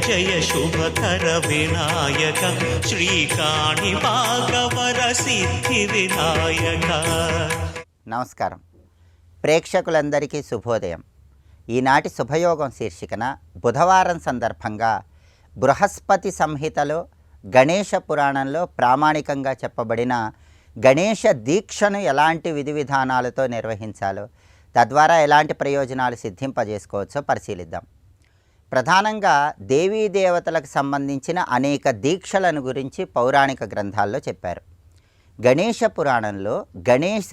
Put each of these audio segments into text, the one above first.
జయ శుభకర వినాయక శ్రీకాణి భాగవర సిద్ధి వినాయక. నమస్కారం. ప్రేక్షకులందరికీ శుభోదయం. ఈనాటి శుభయోగం శీర్షికన బుధవారం సందర్భంగా బృహస్పతి సంహితలో గణేష పురాణంలో ప్రామాణికంగా చెప్పబడిన గణేష దీక్షను ఎలాంటి విధి విధానాలతో నిర్వహించాలో, తద్వారా ఎలాంటి ప్రయోజనాలు సిద్ధింపజేసుకోవచ్చో పరిశీలిద్దాం. ప్రధానంగా దేవీ దేవతలకు సంబంధించిన అనేక దీక్షలను గురించి పౌరాణిక గ్రంథాల్లో చెప్పారు. గణేష పురాణంలో గణేష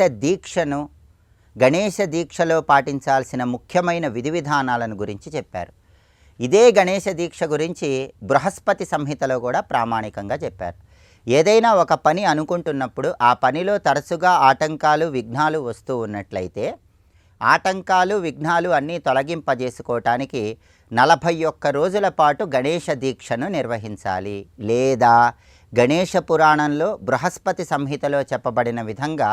దీక్షలో పాటించాల్సిన ముఖ్యమైన విధి విధానాలను గురించి చెప్పారు. ఇదే గణేష దీక్ష గురించి బృహస్పతి సంహితలో కూడా ప్రామాణికంగా చెప్పారు. ఏదైనా ఒక పని అనుకుంటున్నప్పుడు ఆ పనిలో తరచుగా ఆటంకాలు, విఘ్నాలు వస్తూ ఉన్నట్లయితే ఆటంకాలు, విఘ్నాలు అన్నీ తొలగింపజేసుకోవటానికి 41 రోజుల పాటు గణేష దీక్షను నిర్వహించాలి. లేదా గణేష పురాణంలో బృహస్పతి సంహితలో చెప్పబడిన విధంగా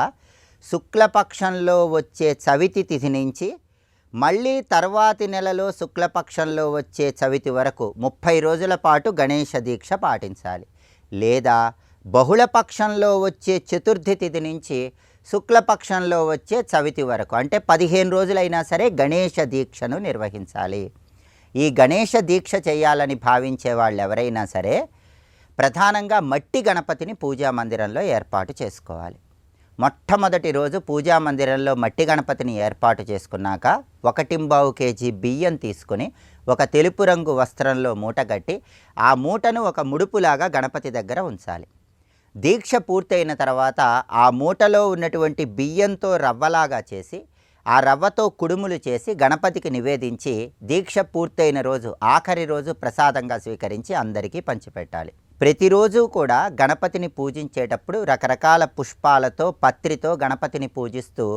శుక్లపక్షంలో వచ్చే చవితి తిథి నుంచి మళ్ళీ తర్వాతి నెలలో శుక్లపక్షంలో వచ్చే చవితి వరకు 30 రోజుల పాటు గణేష దీక్ష పాటించాలి. లేదా బహుళపక్షంలో వచ్చే చతుర్థి తిథి నుంచి శుక్లపక్షంలో వచ్చే చవితి వరకు అంటే 15 రోజులైనా సరే గణేష దీక్షను నిర్వహించాలి. ఈ గణేష దీక్ష చేయాలని భావించే వాళ్ళు ఎవరైనా సరే ప్రధానంగా మట్టి గణపతిని పూజా మందిరంలో ఏర్పాటు చేసుకోవాలి. మొట్టమొదటి రోజు పూజా మందిరంలో మట్టి గణపతిని ఏర్పాటు చేసుకున్నాక 1.25 కేజీ బియ్యం తీసుకుని ఒక తెలుపు రంగు వస్త్రంలో మూటగట్టి ఆ మూటను ఒక ముడుపులాగా గణపతి దగ్గర ఉంచాలి. దీక్ష పూర్తయిన తర్వాత ఆ మూటలో ఉన్నటువంటి బియ్యంతో రవ్వలాగా చేసి ఆ రవ్వతో కుడుములు చేసి గణపతికి నివేదించి దీక్ష పూర్తయిన రోజు ఆఖరి రోజు ప్రసాదంగా స్వీకరించి అందరికీ పంచిపెట్టాలి. ప్రతిరోజు కూడా గణపతిని పూజించేటప్పుడు రకరకాల పుష్పాలతో, పత్రితో గణపతిని పూజిస్తూ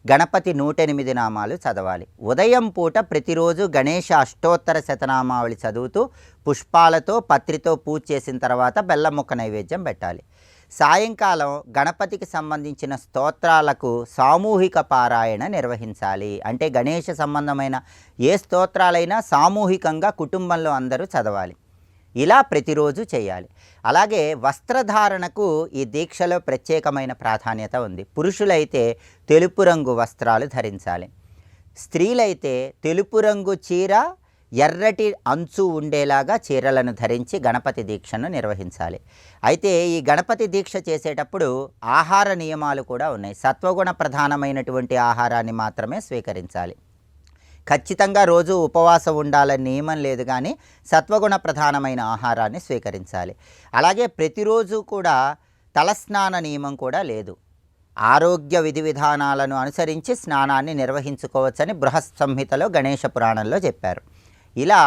గణపతి 108 నామాలు చదవాలి. ఉదయం పూట ప్రతిరోజు గణేష అష్టోత్తర శతనామావళి చదువుతూ పుష్పాలతో, పత్రితో పూజ చేసిన తర్వాత బెల్లం ముక్క నైవేద్యం పెట్టాలి. సాయంకాలం గణపతికి సంబంధించిన స్తోత్రాలకు సామూహిక పారాయణ నిర్వహించాలి. అంటే గణేష సంబంధమైన ఏ స్తోత్రాలైనా సామూహికంగా కుటుంబంలో అందరూ చదవాలి. ఇలా ప్రతిరోజు చేయాలి. అలాగే వస్త్రధారణకు ఈ దీక్షలో ప్రత్యేకమైన ప్రాధాన్యత ఉంది. పురుషులైతే తెలుపు రంగు వస్త్రాలు ధరించాలి. స్త్రీలైతే తెలుపు రంగు చీర, ఎర్రటి అంచు ఉండేలాగా చీరలను ధరించి గణపతి దీక్షను నిర్వహించాలి. అయితే ఈ గణపతి దీక్ష చేసేటప్పుడు ఆహార నియమాలు కూడా ఉన్నాయి. సత్వగుణ ప్రధానమైనటువంటి ఆహారాన్ని మాత్రమే స్వీకరించాలి. ఖచ్చితంగా రోజు ఉపవాసం ఉండాలని నియమం లేదు, కానీ సత్వగుణ ప్రధానమైన ఆహారాన్ని స్వీకరించాలి. అలాగే ప్రతిరోజు కూడా తలస్నాన నియమం కూడా లేదు. ఆరోగ్య విధి విధానాలను అనుసరించి స్నానాన్ని నిర్వహించుకోవచ్చని బృహత్ సంహితలో గణేష పురాణంలో చెప్పారు. ఇలా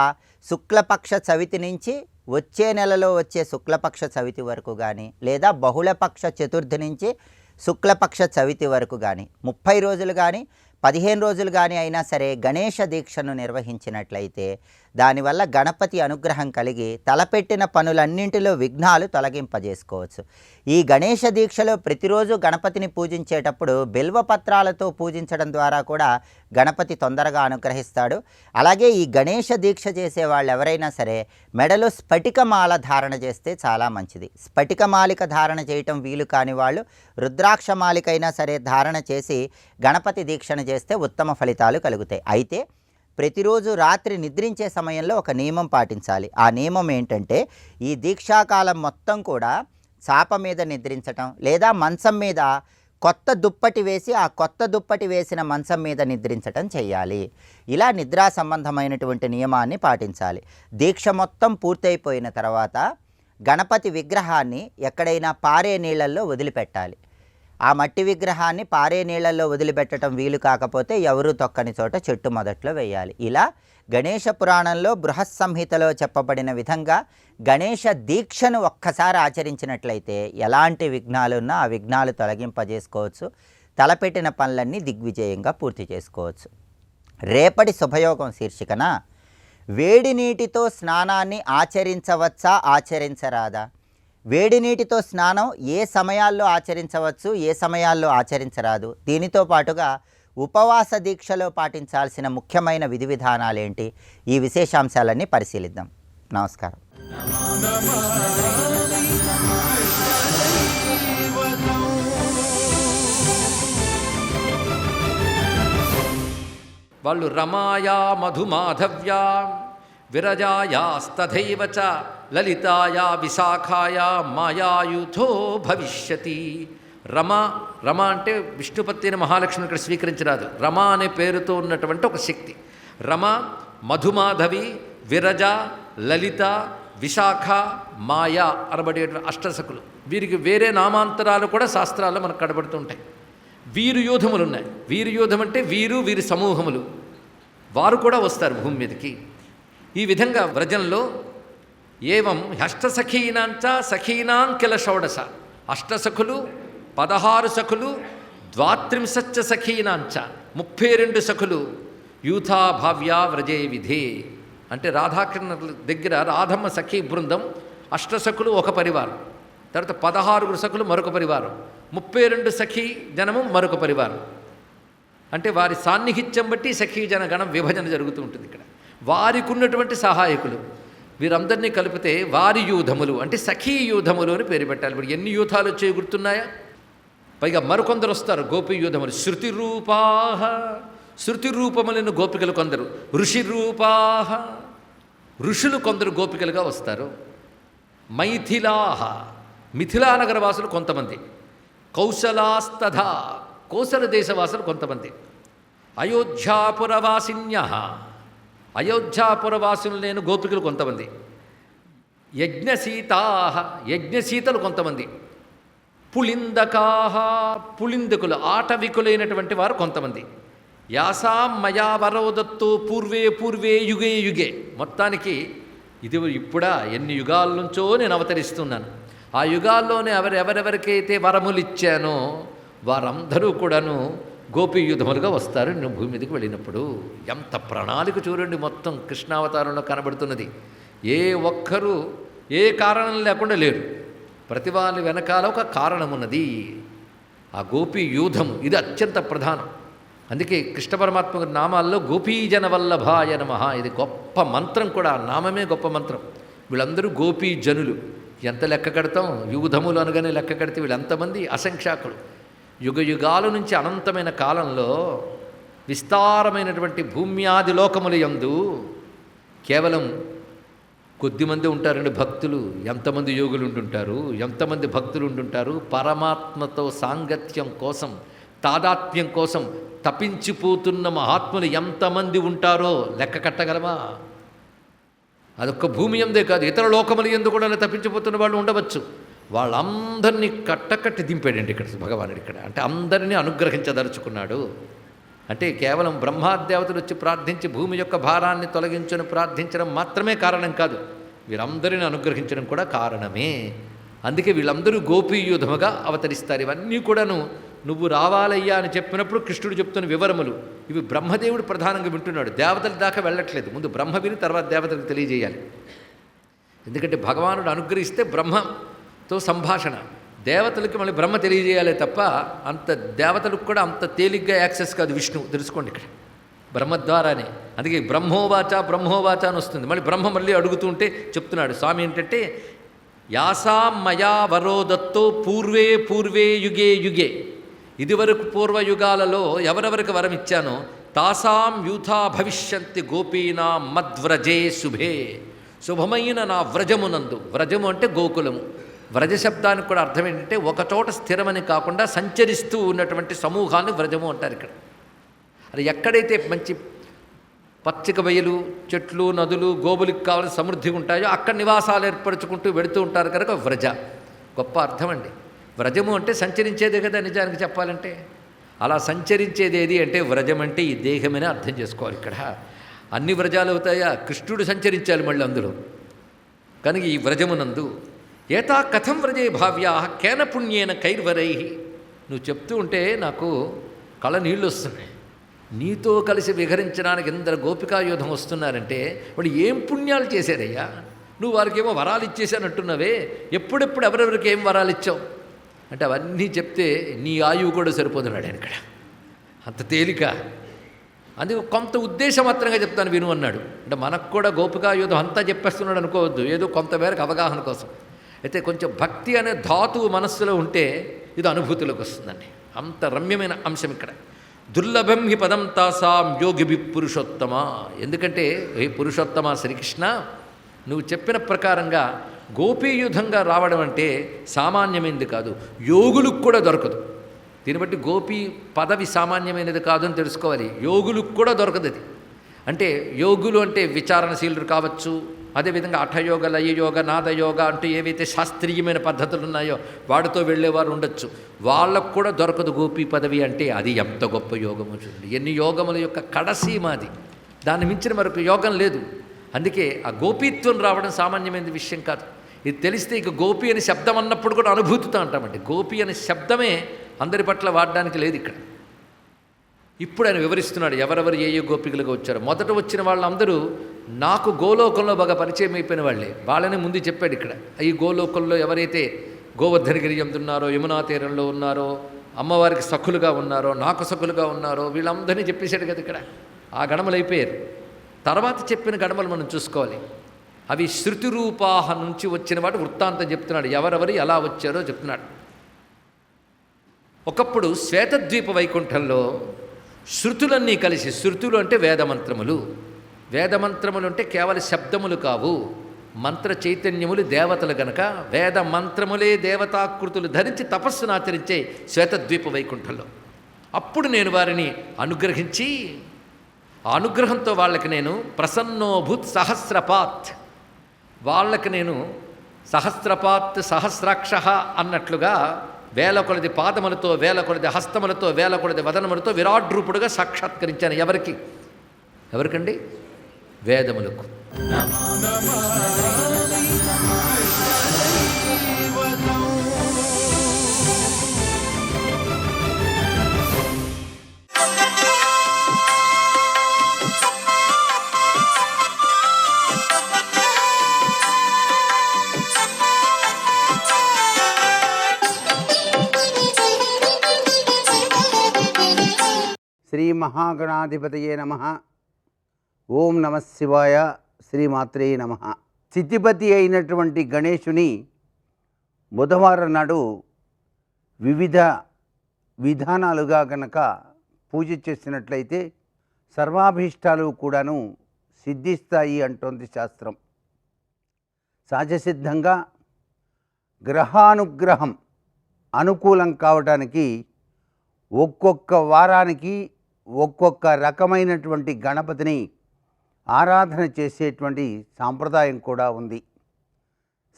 శుక్లపక్ష చవితి నుంచి వచ్చే నెలలో వచ్చే శుక్లపక్ష చవితి వరకు కానీ, లేదా బహుళపక్ష చతుర్థి నుంచి శుక్లపక్ష చవితి వరకు కానీ 30 రోజులు కానీ 15 రోజులు కానీ అయినా సరే గణేష దీక్షను నిర్వహించినట్లయితే దానివల్ల గణపతి అనుగ్రహం కలిగి తలపెట్టిన పనులన్నింటిలో విఘ్నాలు తొలగింపజేసుకోవచ్చు. ఈ గణేష దీక్షలో ప్రతిరోజు గణపతిని పూజించేటప్పుడు బిల్వపత్రాలతో పూజించడం ద్వారా కూడా గణపతి తొందరగా అనుగ్రహిస్తాడు. అలాగే ఈ గణేష దీక్ష చేసే వాళ్ళు ఎవరైనా సరే మెడలో స్ఫటికమాల ధారణ చేస్తే చాలా మంచిది. స్ఫటికమాలిక ధారణ చేయటం వీలు కాని వాళ్ళు రుద్రాక్షమాలికైనా సరే ధారణ చేసి గణపతి దీక్షను చేస్తే ఉత్తమ ఫలితాలు కలుగుతాయి. అయితే ప్రతిరోజు రాత్రి నిద్రించే సమయంలో ఒక నియమం పాటించాలి. ఆ నియమం ఏంటంటే ఈ దీక్షాకాలం మొత్తం కూడా చాప మీద నిద్రించటం, లేదా మంచం మీద కొత్త దుప్పటి వేసి ఆ కొత్త దుప్పటి వేసిన మంచం మీద నిద్రించటం చేయాలి. ఇలా నిద్రా సంబంధమైనటువంటి నియమాన్ని పాటించాలి. దీక్ష మొత్తం పూర్తయిపోయిన తర్వాత గణపతి విగ్రహాన్ని ఎక్కడైనా పారే నీళ్ళల్లో వదిలిపెట్టాలి. ఆ మట్టి విగ్రహాన్ని పారే నీళ్ళల్లో వదిలిపెట్టడం వీలు కాకపోతే ఎవరూ తొక్కని చోట చెట్టు మొదట్లో వేయాలి. ఇలా గణేష పురాణంలో బృహత్ సంహితలో చెప్పబడిన విధంగా గణేష దీక్షను ఒక్కసారి ఆచరించినట్లయితే ఎలాంటి విఘ్నాలున్నా ఆ విఘ్నాలు తొలగింపజేసుకోవచ్చు. తలపెట్టిన పనులన్నీ దిగ్విజయంగా పూర్తి చేసుకోవచ్చు. రేపటి శుభయోగం శీర్షికన వేడి నీటితో స్నానాన్ని ఆచరించవచ్చా, ఆచరించరాదా? వేడి నీటితో స్నానం ఏ సమయాల్లో ఆచరించవచ్చు, ఏ సమయాల్లో ఆచరించరాదు? దీనితో పాటుగా ఉపవాస దీక్షలో పాటించాల్సిన ముఖ్యమైన విధి విధానాలేంటి? ఈ విశేషాంశాలన్నీ పరిశీలిద్దాం. నమస్కారం. వాళ్ళు రమాయా మధుమాధవ్యా విరజాయాస్తథైవ చ లలితాయా విశాఖాయా మాయాయుధో భవిష్యతి. రమ రమ అంటే విష్ణుపత్తి అయిన మహాలక్ష్మి ఇక్కడ స్వీకరించరాదు. రమ అనే పేరుతో ఉన్నటువంటి ఒక శక్తి. రమ, మధుమాధవి, విరజ, లలిత, విశాఖ, మాయ అనబడే అష్టసకులు. వీరికి వేరే నామాంతరాలు కూడా శాస్త్రాల్లో మనకు కనబడుతూ ఉంటాయి. వీరు యూధములు ఉన్నాయి. వీరు యూధం అంటే వీరి సమూహములు, వారు కూడా వస్తారు భూమి మీదకి. ఈ విధంగా వ్రజంలో ఏవం అష్టసఖీనాంచ సఖీనాం కిల షోడశ, అష్టసఖులు, 16 సఖులు, 32 సఖీనాంచ 32 సఖులు యూథాభావ్యా వ్రజే విధే. అంటే రాధాకృష్ణుల దగ్గర రాధమ్మ సఖీ బృందం, అష్టసఖులు ఒక పరివారం, తర్వాత 16 సఖులు మరొక పరివారం, 32 సఖీ జనము మరొక పరివారం. అంటే వారి సాన్నిహిత్యం బట్టి సఖీజన గణం విభజన జరుగుతూ ఉంటుంది. ఇక్కడ వారికి ఉన్నటువంటి సహాయకులు వీరందరినీ కలిపితే వారి యూధములు అంటే సఖీ యూధములు అని పేరు పెట్టాలి. ఇప్పుడు ఎన్ని యూథాలు వచ్చే గుర్తున్నాయా? పైగా మరికొందరు వస్తారు గోపీ యూధములు. శృతి రూపాహ, శృతి రూపములను గోపికలు కొందరు, ఋషి రూపాహ, ఋషులు కొందరు గోపికలుగా వస్తారు. మైథిలాహ, మిథిలా నగర వాసులు కొంతమంది, కౌశలాస్తథా, కోసల దేశవాసులు కొంతమంది, అయోధ్యాపురవాసిన్య, అయోధ్యాపురవాసులు నేను గోపికలు కొంతమంది, యజ్ఞసీతాహ, యజ్ఞసీతలు కొంతమంది, పులిందకాహ, పులిందకులు ఆటవికులైనటువంటి వారు కొంతమంది, యాసాం మయా వరోదత్తు పూర్వే యుగే యుగే. మొత్తానికి ఇది ఇప్పుడా ఎన్ని యుగాల నుంచో నేను అవతరిస్తున్నాను. ఆ యుగాల్లోనే ఎవరెవరికైతే వరములు ఇచ్చానో వారందరూ కూడాను గోపీయుధములుగా వస్తారు నేను భూమి మీదకి వెళ్ళినప్పుడు. ఎంత ప్రణాళిక చూడండి, మొత్తం కృష్ణావతారంలో కనబడుతున్నది. ఏ ఒక్కరూ ఏ కారణం లేకుండా లేరు, ప్రతి వాళ్ళ వెనకాల ఒక కారణం ఉన్నది. ఆ గోపీయూధం ఇది అత్యంత ప్రధానం. అందుకే కృష్ణ పరమాత్మ నామాల్లో గోపీజన వల్లభాయ నమః, ఇది గొప్ప మంత్రం కూడా. ఆ నామమే గొప్ప మంత్రం. వీళ్ళందరూ గోపీజనులు. ఎంత లెక్క కడతాం, యూధములు అనగానే లెక్క కడితే వీళ్ళంతమంది అసంఖ్యాకులు. యుగ యుగాల నుంచి అనంతమైన కాలంలో విస్తారమైనటువంటి భూమ్యాది లోకముల యందు కేవలం కొద్దిమంది ఉంటారండి భక్తులు. ఎంతమంది యోగులు ఉంటుంటారు, ఎంతమంది భక్తులు ఉంటుంటారు. పరమాత్మతో సాంగత్యం కోసం, తాదాత్మ్యం కోసం తపించిపోతున్న మహాత్ములు ఎంతమంది ఉంటారో లెక్క కట్టగలమా? అదొక్క భూమి ఎందే కాదు, ఇతర లోకముల యందు కూడా తప్పించిపోతున్న వాళ్ళు ఉండవచ్చు. వాళ్ళందరినీ కట్టకట్టి దింపాడండి ఇక్కడ భగవానుడు. ఇక్కడ అంటే అందరినీ అనుగ్రహించదలుచుకున్నాడు. అంటే కేవలం బ్రహ్మాదేవతలు వచ్చి ప్రార్థించి భూమి యొక్క భారాన్ని తొలగించని ప్రార్థించడం మాత్రమే కారణం కాదు, వీరందరిని అనుగ్రహించడం కూడా కారణమే. అందుకే వీళ్ళందరూ గోపీయూధముగా అవతరిస్తారు. ఇవన్నీ కూడాను నువ్వు రావాలయ్యా అని చెప్పినప్పుడు కృష్ణుడు చెప్తున్న వివరములు. ఇవి బ్రహ్మదేవుడు ప్రధానంగా వింటున్నాడు, దేవతల దాకా వెళ్ళట్లేదు. ముందు బ్రహ్మ విని తర్వాత దేవతలకు తెలియజేయాలి. ఎందుకంటే భగవానుడు అనుగ్రహిస్తే బ్రహ్మతో సంభాషణ, దేవతలకి మళ్ళీ బ్రహ్మ తెలియజేయాలి తప్ప అంత దేవతలకు కూడా అంత తేలిగ్గా యాక్సెస్ కాదు విష్ణువు. తెలుసుకోండి ఇక్కడ బ్రహ్మద్వారానే. అందుకే బ్రహ్మోవాచ బ్రహ్మోవాచ అని వస్తుంది. మళ్ళీ అడుగుతూ ఉంటే చెప్తున్నాడు స్వామి ఏంటంటే, యాసాం మయా వరోదత్తో పూర్వే యుగే యుగే. ఇదివరకు పూర్వయుగాలలో ఎవరెవరికి వరం ఇచ్చానో తాసాం యూథా భవిష్యంతి గోపీనాం మద్వ్రజే శుభే. శుభమైన నా వ్రజమునందు, వ్రజము అంటే గోకులము. వ్రజ శబ్దానికి కూడా అర్థం ఏంటంటే ఒకచోట స్థిరమని కాకుండా సంచరిస్తూ ఉన్నటువంటి సమూహాన్ని వ్రజము అంటారు ఇక్కడ. అది ఎక్కడైతే మంచి పచ్చిక బయలు, చెట్లు, నదులు, గోవులకు కావాల్సిన సమృద్ధి ఉంటాయో అక్కడ నివాసాలు ఏర్పరచుకుంటూ వెళుతూ ఉంటారు కనుక వ్రజ. గొప్ప అర్థం అండి. వ్రజము అంటే సంచరించేదే కదా నిజానికి చెప్పాలంటే. అలా సంచరించేది ఏది అంటే వ్రజం అంటే ఈ దేహమని అర్థం చేసుకోవాలి. ఇక్కడ అన్ని వ్రజాలు అవుతాయా? కృష్ణుడు సంచరించాలి మళ్ళీ అందులో. కనుక ఈ వ్రజమునందు ఏతా కథం వ్రజే భావ్యా కేన పుణ్యేన కైర్వరై. నువ్వు చెప్తూ ఉంటే నాకు కళ్ళ నీళ్ళు వస్తున్నాయి. నీతో కలిసి విహరించడానికి ఎందరు గోపికాయోధం వస్తున్నారంటే వాడు ఏం పుణ్యాలు చేశారయ్యా? నువ్వు వారికి ఏమో వరాలు ఇచ్చేసానంటున్నావే, ఎప్పుడెప్పుడు ఎవరెవరికి ఏం వరాలు ఇచ్చావు అంటే అవన్నీ చెప్తే నీ ఆయువు కూడా సరిపోతున్నాడు ఆయన ఇక్కడ. అంత తేలిక. అందుకు కొంత ఉద్దేశమాత్రంగా చెప్తాను విను అన్నాడు. అంటే మనకు కూడా గోపికాయుధం అంతా చెప్పేస్తున్నాడు అనుకోవద్దు, ఏదో కొంత మేరకు అవగాహన కోసం. అయితే కొంచెం భక్తి అనే ధాతువు మనస్సులో ఉంటే ఇది అనుభూతిలోకి వస్తుందండి. అంత రమ్యమైన అంశం ఇక్కడ. దుర్లభం హి పదం తాసాం యోగిభి పురుషోత్తమ. ఎందుకంటే ఏ పురుషోత్తమ శ్రీకృష్ణ, నువ్వు చెప్పిన ప్రకారంగా గోపీయుధంగా రావడం అంటే సామాన్యమైనది కాదు, యోగులకు కూడా దొరకదు. దీన్ని బట్టి గోపీ పదవి సామాన్యమైనది కాదు అని తెలుసుకోవాలి. యోగులకు కూడా దొరకదు అది. అంటే యోగులు అంటే విచారణశీలురు కావచ్చు, అదేవిధంగా అఠయోగ, లయయోగ, నాదయోగ అంటూ ఏవైతే శాస్త్రీయమైన పద్ధతులు ఉన్నాయో వాటితో వెళ్ళేవారు ఉండొచ్చు. వాళ్ళకు కూడా దొరకదు గోపీ పదవి అంటే. అది ఎంత గొప్ప యోగము చూడండి. ఎన్ని యోగముల యొక్క కడసీమాది, దాన్ని మించిన మరొక యోగం లేదు. అందుకే ఆ గోపీత్వం రావడం సామాన్యమైన విషయం కాదు. ఇది తెలిస్తే ఇక గోపి అనే శబ్దం అన్నప్పుడు కూడా అనుభూతితో అంటామండి. గోపి అనే శబ్దమే అందరి పట్ల వాడడానికి లేదు ఇక్కడ. ఇప్పుడు ఆయన వివరిస్తున్నాడు ఎవరెవరు ఏ గోపికలుగా వచ్చారో. మొదట వచ్చిన వాళ్ళందరూ నాకు గోలోకంలో బాగా పరిచయం అయిపోయిన వాళ్ళే. వాళ్ళని ముందు చెప్పాడు ఇక్కడ. ఈ గోలోకంలో ఎవరైతే గోవర్ధనగిరి ఉన్నారో, యమునా తీరంలో ఉన్నారో, అమ్మవారికి సఖులుగా ఉన్నారో, నాకు సఖులుగా ఉన్నారో, వీళ్ళందరినీ చెప్పేశాడు కదా ఇక్కడ. ఆ గణములు అయిపోయారు. తర్వాత చెప్పిన గణములు మనం చూసుకోవాలి. అవి శృతి రూపాహ నుంచి వచ్చిన వాటి వృత్తాంతం చెప్తున్నాడు. ఎవరెవరు ఎలా వచ్చారో చెప్తున్నాడు. ఒకప్పుడు శ్వేతద్వీప వైకుంఠంలో శృతులన్నీ కలిసి, శృతులు అంటే వేదమంత్రములు, వేదమంత్రములు అంటే కేవలం శబ్దములు కావు, మంత్ర చైతన్యములు దేవతలు గనక వేద మంత్రములే దేవతాకృతులు ధరించి తపస్సును ఆచరించే శ్వేతద్వీప వైకుంఠంలో. అప్పుడు నేను వారిని అనుగ్రహించి, ఆ అనుగ్రహంతో వాళ్ళకి నేను ప్రసన్నోభూత్ సహస్రపాత్, వాళ్ళకి నేను సహస్రపాత్ సహస్రాక్ష అన్నట్లుగా వేల కొలది పాదములతో, వేల కొలది హస్తములతో, వేల కొలది వదనములతో విరాట్ రూపుడుగా సాక్షాత్కరించాను. ఎవరికండి? వేదములకు. శ్రీ మహాగణాధిపతయే నమః. ఓం నమః శివాయ. శ్రీమాత్రే నమః. స్థితిపతి అయినటువంటి గణేశుని బుధవారం నాడు వివిధ విధానాలుగా గనక పూజ చేసినట్లయితే సర్వాభీష్టాలు కూడాను సిద్ధిస్తాయి అంటోంది శాస్త్రం. సహజసిద్ధంగా గ్రహానుగ్రహం అనుకూలం కావడానికి ఒక్కొక్క వారానికి ఒక్కొక్క రకమైనటువంటి గణపతిని ఆరాధన చేసేటువంటి సాంప్రదాయం కూడా ఉంది.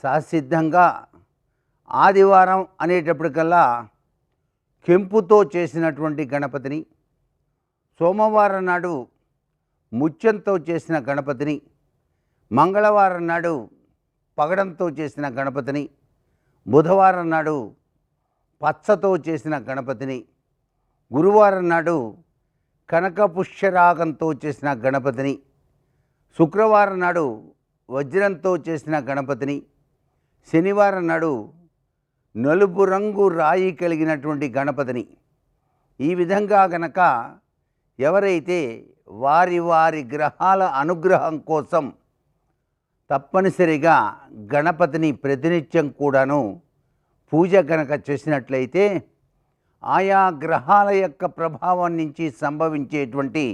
సహసిద్ధంగా ఆదివారం అనేటప్పటికల్లా కెంపుతో చేసినటువంటి గణపతిని, సోమవారం నాడు ముత్యంతో చేసిన గణపతిని, మంగళవారం నాడు పగడంతో చేసిన గణపతిని, బుధవారం నాడు పచ్చతో చేసిన గణపతిని, గురువారం నాడు కనకపుష్యరాగంతో చేసిన గణపతిని, శుక్రవారం నాడు వజ్రంతో చేసిన గణపతిని, శనివారం నాడు నలుపు రంగు రాయి కలిగినటువంటి గణపతిని, ఈ విధంగా గనక ఎవరైతే వారి వారి గ్రహాల అనుగ్రహం కోసం తప్పనిసరిగా గణపతిని ప్రతినిత్యం కూడాను పూజ గనక చేసినట్లయితే ఆయా గ్రహాల యొక్క ప్రభావం నుంచి సంభవించేటువంటి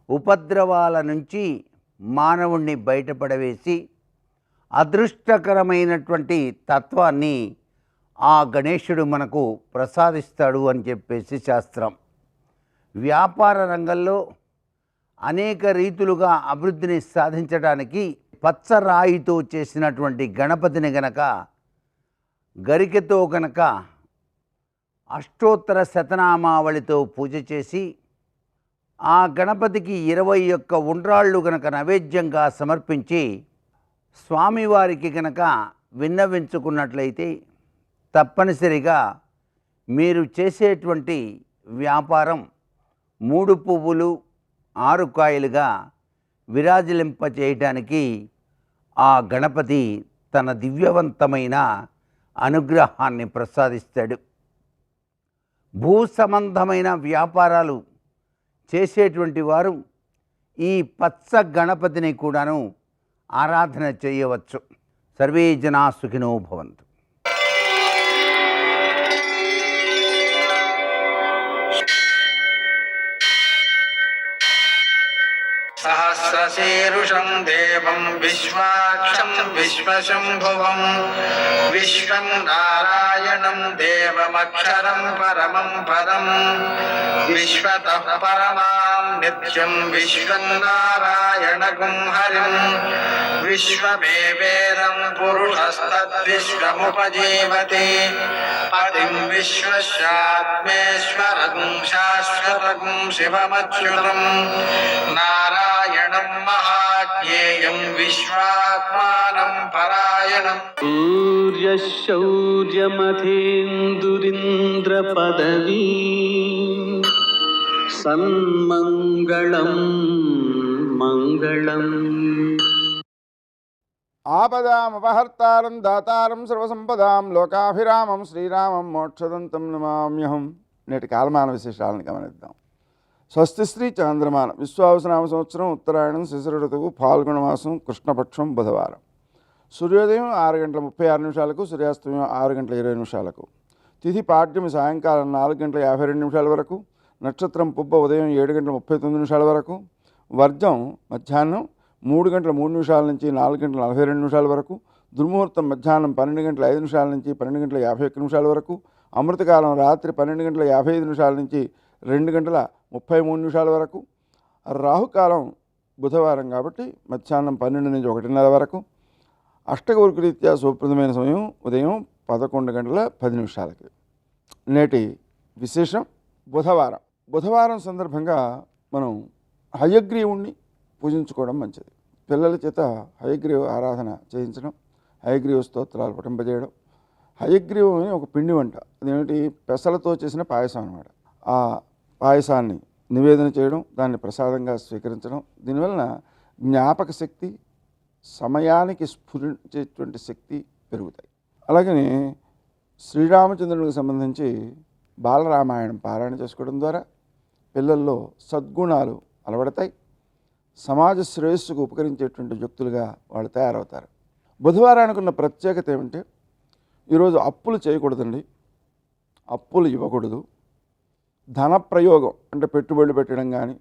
ఉపద్రవాల నుంచి మానవుణ్ణి బయటపడవేసి అదృష్టకరమైనటువంటి తత్వాన్ని ఆ గణేశుడు మనకు ప్రసాదిస్తాడు అని చెప్పేసి శాస్త్రం. వ్యాపార రంగంలో అనేక రీతులుగా అభివృద్ధిని సాధించడానికి పచ్చరాయితో చేసినటువంటి గణపతిని గనక గరికెతో గనక అష్టోత్తర శతనామావళితో పూజ చేసి ఆ గణపతికి 21 ఉండ్రాళ్ళు గనక నైవేద్యంగా సమర్పించి స్వామివారికి గనక విన్నవించుకున్నట్లయితే తప్పనిసరిగా మీరు చేసేటువంటి వ్యాపారం 3 పువ్వులు 6 కాయలుగా విరాజిలింపచేయటానికి ఆ గణపతి తన దివ్యవంతమైన అనుగ్రహాన్ని ప్రసాదిస్తాడు. భూ సంబంధమైన వ్యాపారాలు చేసేటువంటి వారు ఈ పచ్చ గణపతిని కూడాను ఆరాధన చేయవచ్చు. సర్వే జనా సుఖినో భవంతు. सहस्रशीर्षं देवं विश्वाक्षं विश्वशम्भुवं विश्वं नारायणं देवमक्षरं परमं पदं विश्वतः परमां नित्यं विश्वं नारायणगुं हरिं विश्वमेवेदं पुरुषस्तद्विश्वमुपजीवति पतिं विश्वस्यात्मेश्वरं शाश्वतं शिवमच्युतं नारायणं महाज्ञेयं विश्वात्मानं परायणम् सूर्यशौर्यमथेन्दुरिन्द्रपदवी सन्मङ्गलं मङ्गलम् ఆపదామపహర్తారం దాతారం సర్వసంపదాం లోకాభిరామం శ్రీరామం మోక్షదంతం నమామ్యహం. నేటి కాలమాన విశేషాలను గమనిద్దాం. స్వస్తి శ్రీ చాంద్రమానం విశ్వావసనామ సంవత్సరం ఉత్తరాయణం శిశిర ఋతువు ఫాల్గుణ మాసం కృష్ణపక్షం బుధవారం. సూర్యోదయం 6:36 సూర్యాస్తమయం 6:20 తిథి పాడ్యమి సాయంకాలం 4:52 వరకు. నక్షత్రం పుబ్బ ఉదయం 7:39 వరకు. వర్జం మధ్యాహ్నం 3:03 నుంచి 4:42 వరకు. దుర్ముహూర్తం మధ్యాహ్నం 12:05 నుంచి 12:51 వరకు. అమృతకాలం రాత్రి 12:55 నుంచి 2:33 వరకు. రాహుకాలం బుధవారం కాబట్టి మధ్యాహ్నం 12 నుంచి 1:30 వరకు. అష్టగౌర్కరీత్యా శుభప్రదమైన సమయం ఉదయం 11:10. నేటి విశేషం బుధవారం. బుధవారం సందర్భంగా మనం హయగ్రీవుణ్ణి పూజించుకోవడం మంచిది. పిల్లల చేత హయగ్రీవ ఆరాధన చేయించడం, హయగ్రీవ స్తోత్రాలు పఠింపజేయడం. హయగ్రీవం అని ఒక పిండి వంట, అదేమిటి పెసలతో చేసిన పాయసం అన్నమాట. ఆ పాయసాన్ని నివేదన చేయడం, దాన్ని ప్రసాదంగా స్వీకరించడం, దీనివలన జ్ఞాపక శక్తి, సమయానికి స్ఫురించేటువంటి శక్తి పెరుగుతాయి. అలాగని శ్రీరామచంద్రునికి సంబంధించి బాలరామాయణం పారాయణ చేసుకోవడం ద్వారా పిల్లల్లో సద్గుణాలు అలవడతాయి. సమాజ శ్రేయస్సుకు ఉపకరించేటువంటి వ్యక్తులుగా వాళ్ళు తయారవుతారు. బుధవారానికి ఉన్న ప్రత్యేకత ఏమంటే ఈరోజు అప్పులు చేయకూడదండి, అప్పులు ఇవ్వకూడదు. ధన ప్రయోగం అంటే పెట్టుబడులు పెట్టడం కానీ,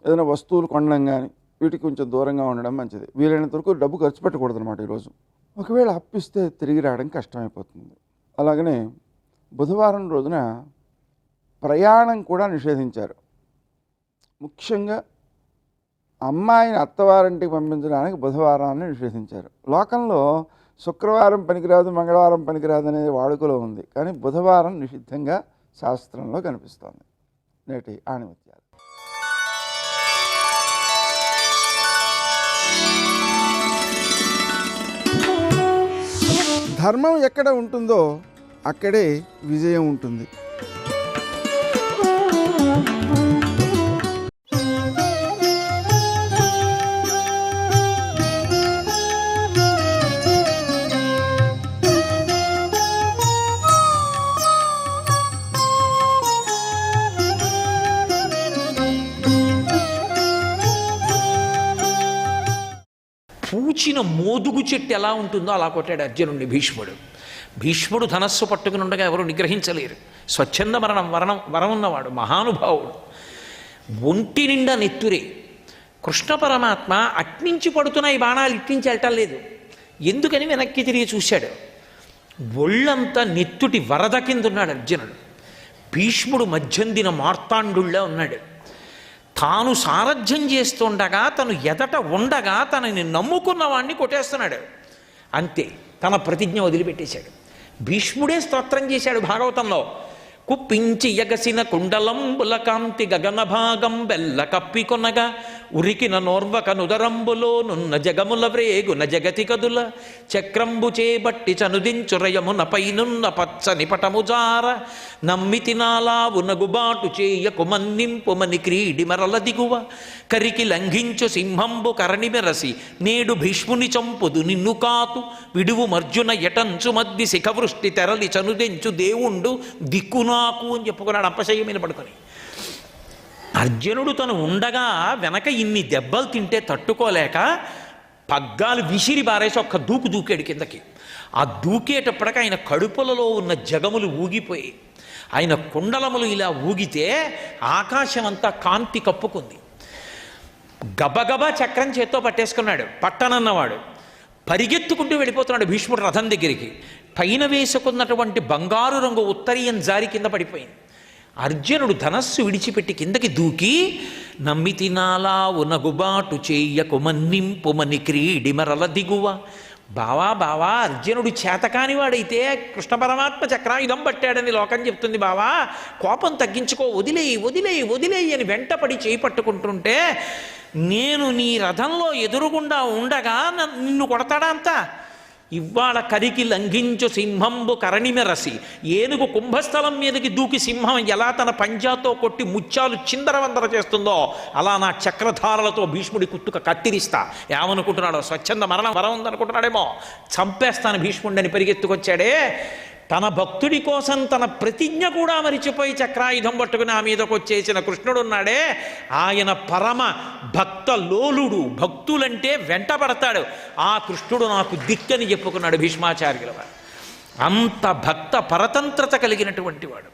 ఏదైనా వస్తువులు కొనడం కానీ, వీటికి కొంచెం దూరంగా ఉండడం మంచిది. వీలైనంత వరకు డబ్బు ఖర్చు పెట్టకూడదు అన్నమాట ఈరోజు. ఒకవేళ అప్పిస్తే తిరిగి రావడం కష్టమైపోతుంది. అలాగనే బుధవారం రోజున ప్రయాణం కూడా నిషేధించారు. ముఖ్యంగా అమ్మాయిని అత్తవారింటికి పంపించడానికి బుధవారాన్ని నిషేధించారు. లోకంలో శుక్రవారం పనికిరాదు, మంగళవారం పనికిరాదు అనేది వాడుకలో ఉంది, కానీ బుధవారం నిషిద్ధంగా శాస్త్రంలో కనిపిస్తోంది. నేటి ఆణిముత్యాలు. ధర్మం ఎక్కడ ఉంటుందో అక్కడే విజయం ఉంటుంది. పూచిన మోదుగు చెట్టు ఎలా ఉంటుందో అలా కొట్టాడు అర్జునుడిని భీష్ముడు. భీష్ముడు ధనస్సు పట్టుకుని ఉండగా ఎవరు నిగ్రహించలేరు. స్వచ్ఛంద వరం ఉన్నవాడు, మహానుభావుడు. ఒంటి నిండా నెత్తురే. కృష్ణ పరమాత్మ అట్నుంచి పడుతున్న ఈ బాణాలు ఇట్నుంచి వెళ్ళటం లేదు. ఎందుకని వెనక్కి తిరిగి చూశాడు. ఒళ్ళంతా నెత్తుటి వరద కింద ఉన్నాడు అర్జునుడు. భీష్ముడు మధ్యందిన మార్తాండుళ్ళ ఉన్నాడు. తాను సారథ్యం చేస్తుండగా, తను ఎదట ఉండగా తనని నమ్ముకున్న వాడిని కొట్టేస్తున్నాడు. అంతే, తన ప్రతిజ్ఞ వదిలిపెట్టేశాడు. భీష్ముడే స్తోత్రం చేశాడు భాగవతంలో. కుప్పించి ఎగసిన కుండలంబుల కాంతి గగన భాగం బెల్ల కప్పికొనగా ఉరికిన నోర్వక నుదరంబులో నున్న జగముల వ్రేగున జగతి కదుల చక్రంబు చేబట్టి చనుదించురయమున పైనున్న పచ్చని పటముజార నమ్మితి నాలావు నగుబాటు చేయకు మన్నింపుమని క్రీడి మరల దిగువ కరికి లంఘించు సింహంబు కరణి మెరసి నేడు భీష్ముని చంపుదు నిన్ను కాతు విడువు మర్జున ఎటంచు మద్ది శిఖవృష్టి తెరలి చనుదెంచు దేవుండు దిక్కు నాకు అని చెప్పుకున్నాడు అప్పశయ్య మీద పడుకొని. అర్జునుడు తను ఉండగా వెనక ఇన్ని దెబ్బలు తింటే తట్టుకోలేక పగ్గాలు విసిరి బారేసి ఒక్క దూకు దూకాడు కిందకి. ఆ దూకేటప్పటికి ఆయన కడుపులలో ఉన్న జగములు ఊగిపోయి ఆయన కుండలములు ఇలా ఊగితే ఆకాశం అంతా కాంతి కప్పుకుంది. గబగబా చక్రం చేత్తో పట్టేసుకున్నాడు. పట్టనన్నవాడు పరిగెత్తుకుంటూ వెళ్ళిపోతున్నాడు భీష్ముడు రథం దగ్గరికి. పైన వేసుకున్నటువంటి బంగారు రంగు ఉత్తరీయం జారి కింద పడిపోయింది. అర్జునుడు ధనస్సు విడిచిపెట్టి కిందకి దూకి నమ్మితినాలా ఉనగుబాటు చెయ్యకు మన్నింపుమని క్రీడిమరల దిగువ. బావా బావా, అర్జునుడు చేతకాని వాడైతే కృష్ణ పరమాత్మ చక్రాయుధం పట్టాడని లోకం చెప్తుంది. బావా కోపం తగ్గించుకో, వదిలేయి వదిలేయి వదిలేయి అని వెంటపడి చేయి పట్టుకుంటుంటే నేను నీ రథంలో ఎదురుగుండా ఉండగా నిన్ను కొడతాడా అంతా? ఇవాళ కరికి లంఘించు సింహంబు కరణిమెరసి. ఏనుగు కుంభస్థలం మీదకి దూకి సింహం ఎలా తన పంజాతో కొట్టి ముత్యాలు చిందరవందర చేస్తుందో అలా నా చక్రధారలతో భీష్ముడి కుత్తుక కత్తిరిస్తా. ఏమనుకుంటున్నాడో, స్వచ్ఛంద మరణం వరం ఉందనుకుంటున్నాడేమో. చంపేస్తాను భీష్ముడిని పరిగెత్తుకొచ్చాడే. తన భక్తుడి కోసం తన ప్రతిజ్ఞ కూడా మరిచిపోయి చక్రాయుధం పట్టుకుని ఆ మీదకు వచ్చేసిన కృష్ణుడున్నాడే, ఆయన పరమ భక్త లోలుడు. భక్తులంటే వెంటబడతాడు. ఆ కృష్ణుడు నాకు దిక్కని చెప్పుకున్నాడు భీష్మాచార్యుల వారు. అంత భక్త పరతంత్రత కలిగినటువంటి వాడు.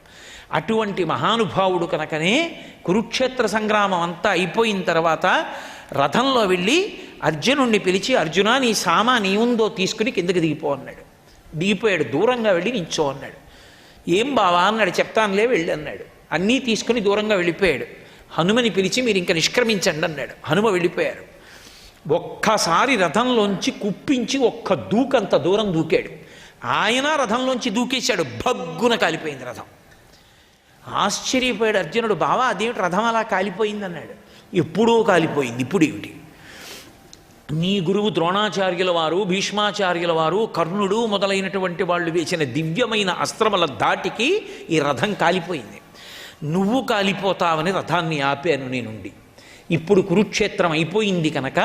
అటువంటి మహానుభావుడు కనుకనే కురుక్షేత్ర సంగ్రామం అంతా అయిపోయిన తర్వాత రథంలో వెళ్ళి అర్జునుడిని పిలిచి, అర్జున నీ సామాన్ ఏముందో తీసుకుని కిందకి దిగిపో అన్నాడు. దిగిపోయాడు. దూరంగా వెళ్ళి నించో అన్నాడు. ఏం బావా అన్నాడు. చెప్తానులే వెళ్ళి అన్నాడు. అన్నీ తీసుకుని దూరంగా వెళ్ళిపోయాడు. హనుమని పిలిచి మీరు ఇంకా నిష్క్రమించండి అన్నాడు. హనుమ వెళ్ళిపోయారు. ఒక్కసారి రథంలోంచి కుప్పించి ఒక్క దూకంత దూరం దూకాడు. ఆయన రథంలోంచి దూకేశాడు. భగ్గున కాలిపోయింది రథం. ఆశ్చర్యపోయాడు అర్జునుడు. బావా అదేమిటి రథం అలా కాలిపోయింది అన్నాడు. ఎప్పుడో కాలిపోయింది, ఇప్పుడు ఏమిటి? నీ గురువు ద్రోణాచార్యుల వారు, భీష్మాచార్యుల వారు, కర్ణుడు మొదలైనటువంటి వాళ్ళు వేసిన దివ్యమైన అస్త్రముల ధాటికి ఈ రథం కాలిపోయింది. నువ్వు కాలిపోతావని రథాన్ని ఆపాను నేనుండి. ఇప్పుడు కురుక్షేత్రం అయిపోయింది కనుక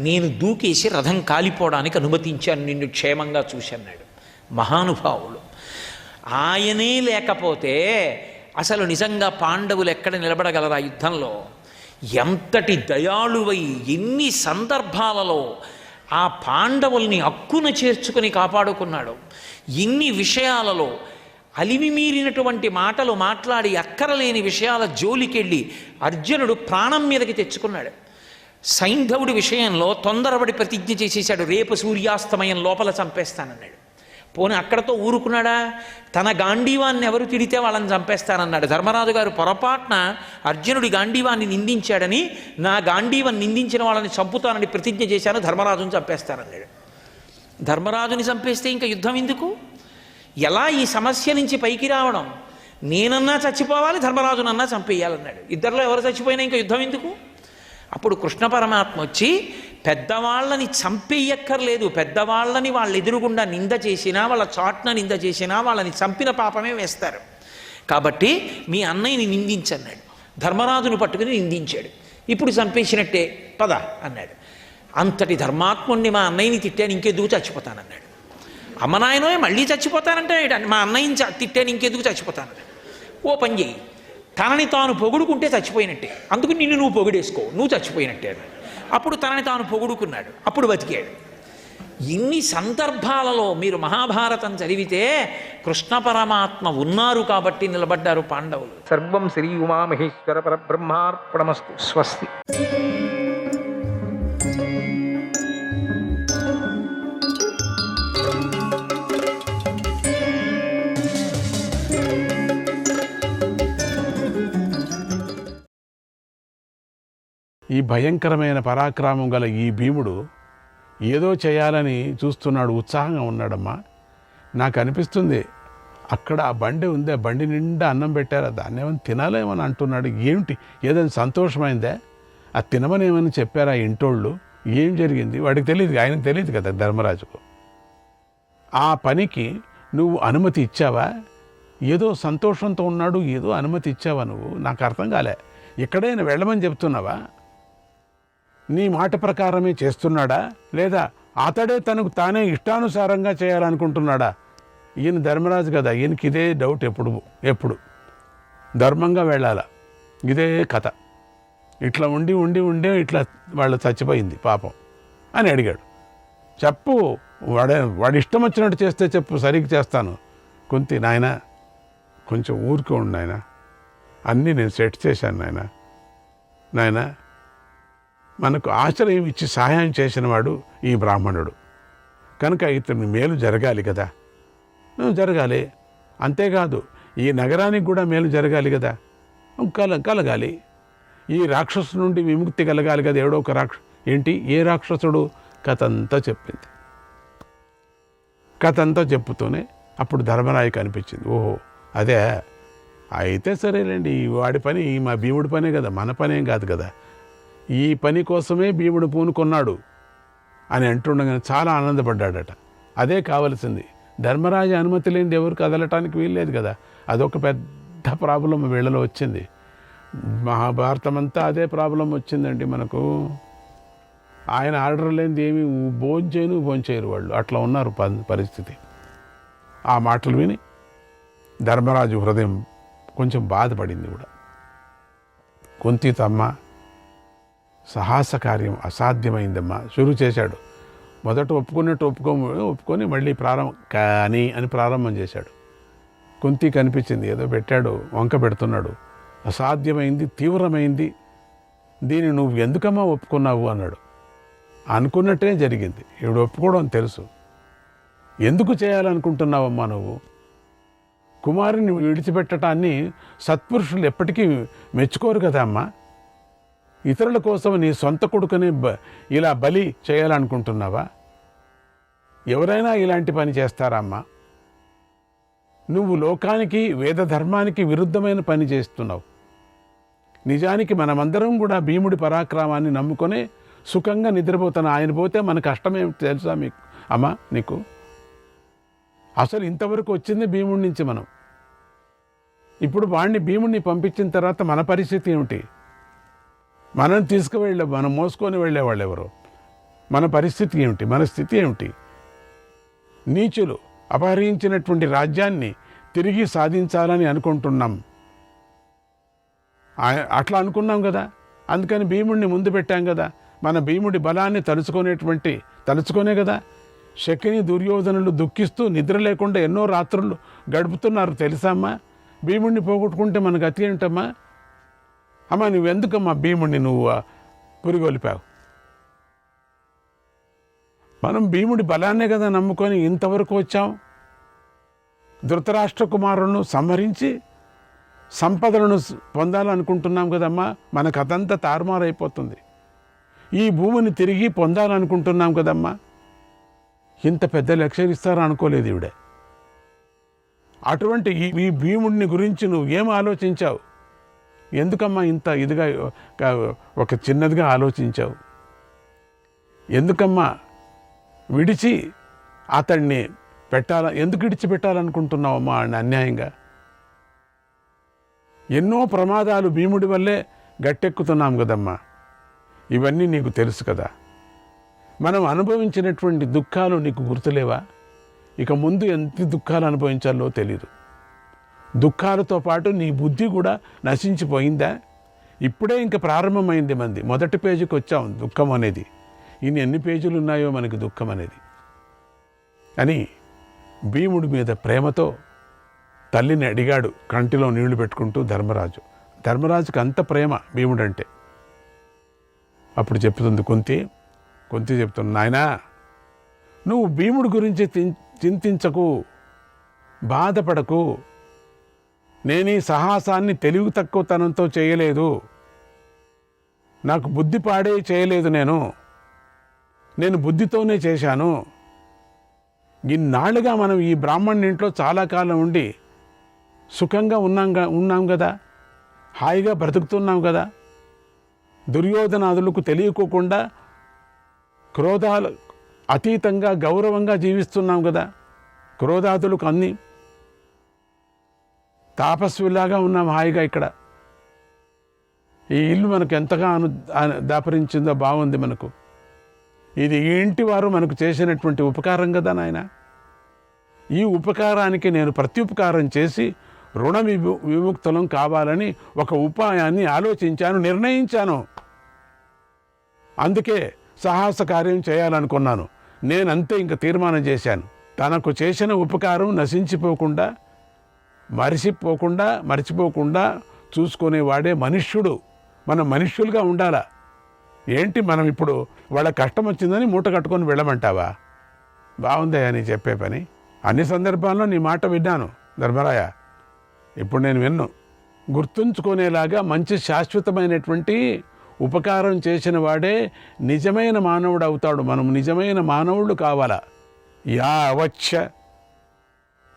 నేను దూకేసి రథం కాలిపోవడానికి అనుమతించాను, నిన్ను క్షేమంగా చూశాన్నాడు. మహానుభావులు. ఆయనే లేకపోతే అసలు నిజంగా పాండవులు ఎక్కడ నిలబడగలరా యుద్ధంలో? ఎంతటి దయాళువై ఎన్ని సందర్భాలలో ఆ పాండవుల్ని హక్కున చేర్చుకుని కాపాడుకున్నాడు. ఎన్ని విషయాలలో అలివి మీరినటువంటి మాటలు మాట్లాడి అక్కరలేని విషయాల జోలికెళ్ళి అర్జునుడు ప్రాణం మీదకి తెచ్చుకున్నాడు. సైంధవుడి విషయంలో తొందరపడి ప్రతిజ్ఞ చేసేశాడు, రేపు సూర్యాస్తమయం లోపల చంపేస్తానన్నాడు. పోనీ అక్కడతో ఊరుకున్నాడా? తన గాంధీవాన్ని ఎవరు తిడితే వాళ్ళని చంపేస్తానన్నాడు. ధర్మరాజు గారు పొరపాటున అర్జునుడి గాంధీవాన్ని నిందించాడని, నా గాంధీవాన్ని నిందించిన వాళ్ళని చంపుతానని ప్రతిజ్ఞ చేశాను, ధర్మరాజుని చంపేస్తానన్నాడు. ధర్మరాజుని చంపేస్తే ఇంకా యుద్ధం ఎందుకు? ఎలా ఈ సమస్య నుంచి పైకి రావడం? నేనన్నా చచ్చిపోవాలి, ధర్మరాజునన్నా చంపేయాలన్నాడు. ఇద్దరిలో ఎవరు చచ్చిపోయినా ఇంకా యుద్ధం ఎందుకు? అప్పుడు కృష్ణ పరమాత్మ వచ్చి పెద్దవాళ్ళని చంపేయక్కర్లేదు, పెద్దవాళ్ళని వాళ్ళ ఎదురుగుండా నింద చేసినా, వాళ్ళ చాట్న నింద చేసినా వాళ్ళని చంపిన పాపమే వేస్తారు. కాబట్టి మీ అన్నయ్యని నిందించన్నాడు. ధర్మరాజును పట్టుకుని నిందించాడు. ఇప్పుడు చంపేసినట్టే పద అన్నాడు. అంతటి ధర్మాత్ముణ్ణి మా అన్నయ్యని తిట్టాను, ఇంకెందుకు చచ్చిపోతానన్నాడు. అమ్మ నాయనో మళ్ళీ చచ్చిపోతానంటే మా అన్నయ్యని తిట్టాను, ఇంకెందుకు చచ్చిపోతానన్నాడు. ఓ పని చేయి, తనని తాను పొగుడుకుంటే చచ్చిపోయినట్టే, అందుకు నిన్ను నువ్వు పొగిడేసుకో, నువ్వు చచ్చిపోయినట్టే అన్నాడు. అప్పుడు తనని తాను పొగుడుకున్నాడు, అప్పుడు బతికాడు. ఇన్ని సందర్భాలలో మీరు మహాభారతం చదివితే కృష్ణ పరమాత్మ ఉన్నారు కాబట్టి నిలబడ్డారు పాండవులు. సర్వం శ్రీ ఉమామహేశ్వర పరబ్రహ్మార్పణమస్తు. స్వస్తి. ఈ భయంకరమైన పరాక్రమం గల ఈ భీముడు ఏదో చేయాలని చూస్తున్నాడు, ఉత్సాహంగా ఉన్నాడమ్మా. నాకు అనిపిస్తుంది అక్కడ ఆ బండి ఉంది, ఆ బండి నిండా అన్నం పెట్టారా, దాన్ని ఏమైనా తినాలేమని అంటున్నాడు. ఏమిటి, ఏదైనా సంతోషమైందే? ఆ తినమని ఏమని చెప్పారా ఇంటోళ్ళు? ఏం జరిగింది వాడికి తెలియదు, ఆయనకు తెలియదు కదా ధర్మరాజుకు. ఆ పనికి నువ్వు అనుమతి ఇచ్చావా? ఏదో సంతోషంతో ఉన్నాడు, ఏదో అనుమతి ఇచ్చావా నువ్వు? నాకు అర్థం కాలే. ఎక్కడైనా వెళ్ళమని చెప్తున్నావా? నీ మాట ప్రకారమే చేస్తున్నాడా, లేదా అతడే తనకు తానే ఇష్టానుసారంగా చేయాలనుకుంటున్నాడా? ఈయన ధర్మరాజు కదా, ఈయనకి ఇదే డౌట్. ఎప్పుడు ధర్మంగా వెళ్ళాలా, ఇదే కథ. ఇట్లా ఉండి ఉండి ఉండే ఇట్లా వాళ్ళు చచ్చిపోయింది పాపం అని అడిగాడు. చెప్పు, వాడి ఇష్టం వచ్చినట్టు చేస్తే చెప్పు, సరిగ్గా చేస్తాను. కుంతి, నాయన కొంచెం ఊరికే ఉండు నాయన, అన్నీ నేను సెట్ చేశాను నాయన. మనకు ఆశ్రయం ఇచ్చి సహాయం చేసినవాడు ఈ బ్రాహ్మణుడు కనుక ఇతని మేలు జరగాలి కదా, జరగాలి. అంతేకాదు ఈ నగరానికి కూడా మేలు జరగాలి కదా, కలగాలి. ఈ రాక్షసు నుండి విముక్తి కలగాలి కదా, ఎవడో ఒక ఏంటి ఏ రాక్షసుడు? కథ అంతా చెప్పింది. కథ అంతా చెప్పుతూనే అప్పుడు ధర్మరాయికి అనిపించింది, ఓహో అదే, అయితే సరేలేండి, వాడి పని మా భీముడి పనే కదా, మన పనేం కాదు కదా, ఈ పని కోసమే భీముడు పూనుకొన్నాడు అని అంటుండగానే చాలా ఆనందపడ్డాడట. అదే కావలసింది. ధర్మరాజు అనుమతి లేనిది ఎవరు కదలటానికి వీల్లేదు కదా. అదొక పెద్ద ప్రాబ్లం వీళ్ళలో వచ్చింది. మహాభారతం అంతా అదే ప్రాబ్లం వచ్చిందండి మనకు. ఆయన ఆర్డర్ లేనిది ఏమి భోంచేయరు వాళ్ళు, అట్లా ఉన్నారు పరిస్థితి. ఆ మాటలు విని ధర్మరాజు హృదయం కొంచెం బాధపడింది కూడా. కుంతితమ్మ, సాహస కార్యం అసాధ్యమైందమ్మా, షురు చేశాడు. మొదట ఒప్పుకున్నట్టు ఒప్పుకొని మళ్ళీ ప్రారంభం చేశాడు. కుంతి కనిపించింది, ఏదో పెట్టాడు, వంక పెడుతున్నాడు. అసాధ్యమైంది, తీవ్రమైంది, దీన్ని నువ్వు ఎందుకమ్మా ఒప్పుకున్నావు అన్నాడు. అనుకున్నట్టే జరిగింది. ఇప్పుడు ఒప్పుకోవడం తెలుసు. ఎందుకు చేయాలనుకుంటున్నావమ్మా నువ్వు? కుమారుని విడిచిపెట్టడాన్ని సత్పురుషులు ఎప్పటికీ మెచ్చుకోరు కదా అమ్మా. ఇతరుల కోసం నీ సొంత కొడుకుని ఇలా బలి చేయాలనుకుంటున్నావా? ఎవరైనా ఇలాంటి పని చేస్తారా అమ్మా? నువ్వు లోకానికి, వేద ధర్మానికి విరుద్ధమైన పని చేస్తున్నావు. నిజానికి మనమందరం కూడా భీముడి పరాక్రమాన్ని నమ్ముకొనే సుఖంగా నిద్రపోతాను. ఆయన పోతే మన కష్టమేమి తెలుసా మీకు అమ్మా నీకు? అసలు ఇంతవరకు వచ్చింది భీముడి నుంచి మనం. ఇప్పుడు భీముడిని పంపించిన తర్వాత మన పరిస్థితి ఏమిటి? మనం మనం మోసుకొని వెళ్ళేవాళ్ళు ఎవరు? మన పరిస్థితి ఏమిటి? మన స్థితి ఏమిటి? నీచులు అపహరించినటువంటి రాజ్యాన్ని తిరిగి సాధించాలని అనుకుంటున్నాం. అట్లా అనుకున్నాం కదా, అందుకని భీముడిని ముందు పెట్టాం కదా. మన భీముడి బలాన్ని తలుచుకొనే కదా శకిని దుర్యోధనులు దుఃఖిస్తూ నిద్ర లేకుండా ఎన్నో రాత్రులు గడుపుతున్నారు తెలుసా అమ్మా? భీముడిని పోగొట్టుకుంటే మన గతి ఏంటమ్మా? అమ్మా నువ్వెందుకమ్మా భీముడిని నువ్వు పురిగొలిపావు? మనం భీముడి బలాన్నే కదా నమ్ముకొని ఇంతవరకు వచ్చాం. ధృతరాష్ట్ర కుమారులను సంహరించి సంపదలను పొందాలనుకుంటున్నాం కదమ్మా. మన కథంతా తారుమారైపోతుంది. ఈ భూమిని తిరిగి పొందాలనుకుంటున్నాం కదమ్మా. ఇంత పెద్ద లక్ష్యం ఇస్తారా అనుకోలేదు ఈవిడ. అటువంటి ఈ భీముడిని గురించి నువ్వు ఏం ఆలోచించావు? ఎందుకమ్మా ఇంత ఇదిగా ఒక చిన్నదిగా ఆలోచించావు? ఎందుకమ్మా విడిచి అతడిని ఎందుకు విడిచిపెట్టాలనుకుంటున్నావమ్మా అన్యాయంగా? ఎన్నో ప్రమాదాలు భీముడి వల్లే గట్టెక్కుతున్నాం కదమ్మా. ఇవన్నీ నీకు తెలుసు కదా. మనం అనుభవించినటువంటి దుఃఖాలు నీకు గుర్తులేవా? ఇక ముందు ఎంత దుఃఖాలు అనుభవించాలో తెలీదు. దుఃఖాలతో పాటు నీ బుద్ధి కూడా నశించిపోయిందా? ఇప్పుడే ఇంకా ప్రారంభమైంది మంది. మొదటి పేజీకి వచ్చాం దుఃఖం అనేది. ఇన్ని ఎన్ని పేజీలు ఉన్నాయో మనకి దుఃఖం అనేది అని భీముడి మీద ప్రేమతో తల్లిని అడిగాడు, కంటిలో నీళ్లు పెట్టుకుంటూ ధర్మరాజు. ధర్మరాజుకి అంత ప్రేమ భీముడంటే. అప్పుడు చెప్తుంది కుంతి చెప్తుంది, నాయనా నువ్వు భీముడి గురించి చింతించకు, బాధపడకు. నేను ఈ సాహసాన్ని తెలివి తక్కువతనంతో చేయలేదు. నాకు బుద్ధి పాడే చేయలేదు. నేను బుద్ధితోనే చేశాను. ఇన్నాళ్ళుగా మనం ఈ బ్రాహ్మణుని ఇంట్లో చాలా కాలం ఉండి సుఖంగా ఉన్నాం కదా, హాయిగా బ్రతుకుతున్నాం కదా. దుర్యోధనాదులకు తెలియకోకుండా క్రోధాలు అతీతంగా గౌరవంగా జీవిస్తున్నాం కదా. క్రోధాదులకు అన్నీ తాపస్విలాగా ఉన్నాం హాయిగా ఇక్కడ. ఈ ఇల్లు మనకు ఎంతగా దాపరించిందో బాగుంది మనకు. ఇది ఈ ఇంటి వారు మనకు చేసినటువంటి ఉపకారం కదా నాయన. ఈ ఉపకారానికి నేను ప్రత్యుపకారం చేసి రుణ విముక్తులం కావాలని ఒక ఉపాయాన్ని ఆలోచించాను, నిర్ణయించాను. అందుకే సాహస కార్యం చేయాలనుకున్నాను. నేనంతే ఇంక తీర్మానం చేశాను. తనకు చేసిన ఉపకారం నశించిపోకుండా మరిచిపోకుండా చూసుకునేవాడే మనుష్యుడు. మనం మనుష్యులుగా ఉండాలా. ఏంటి మనం ఇప్పుడు వాళ్ళ కష్టం వచ్చిందని మూట కట్టుకొని వెళ్ళమంటావా? బాగుందే అని చెప్పే పని. అన్ని సందర్భాల్లో నీ మాట విన్నాను ధర్మరాయ. ఇప్పుడు నేను విన్ను. గుర్తుంచుకునేలాగా మంచి శాశ్వతమైనటువంటి ఉపకారం చేసిన వాడే నిజమైన మానవుడు అవుతాడు. మనం నిజమైన మానవుడు కావాలా. యావచ్చ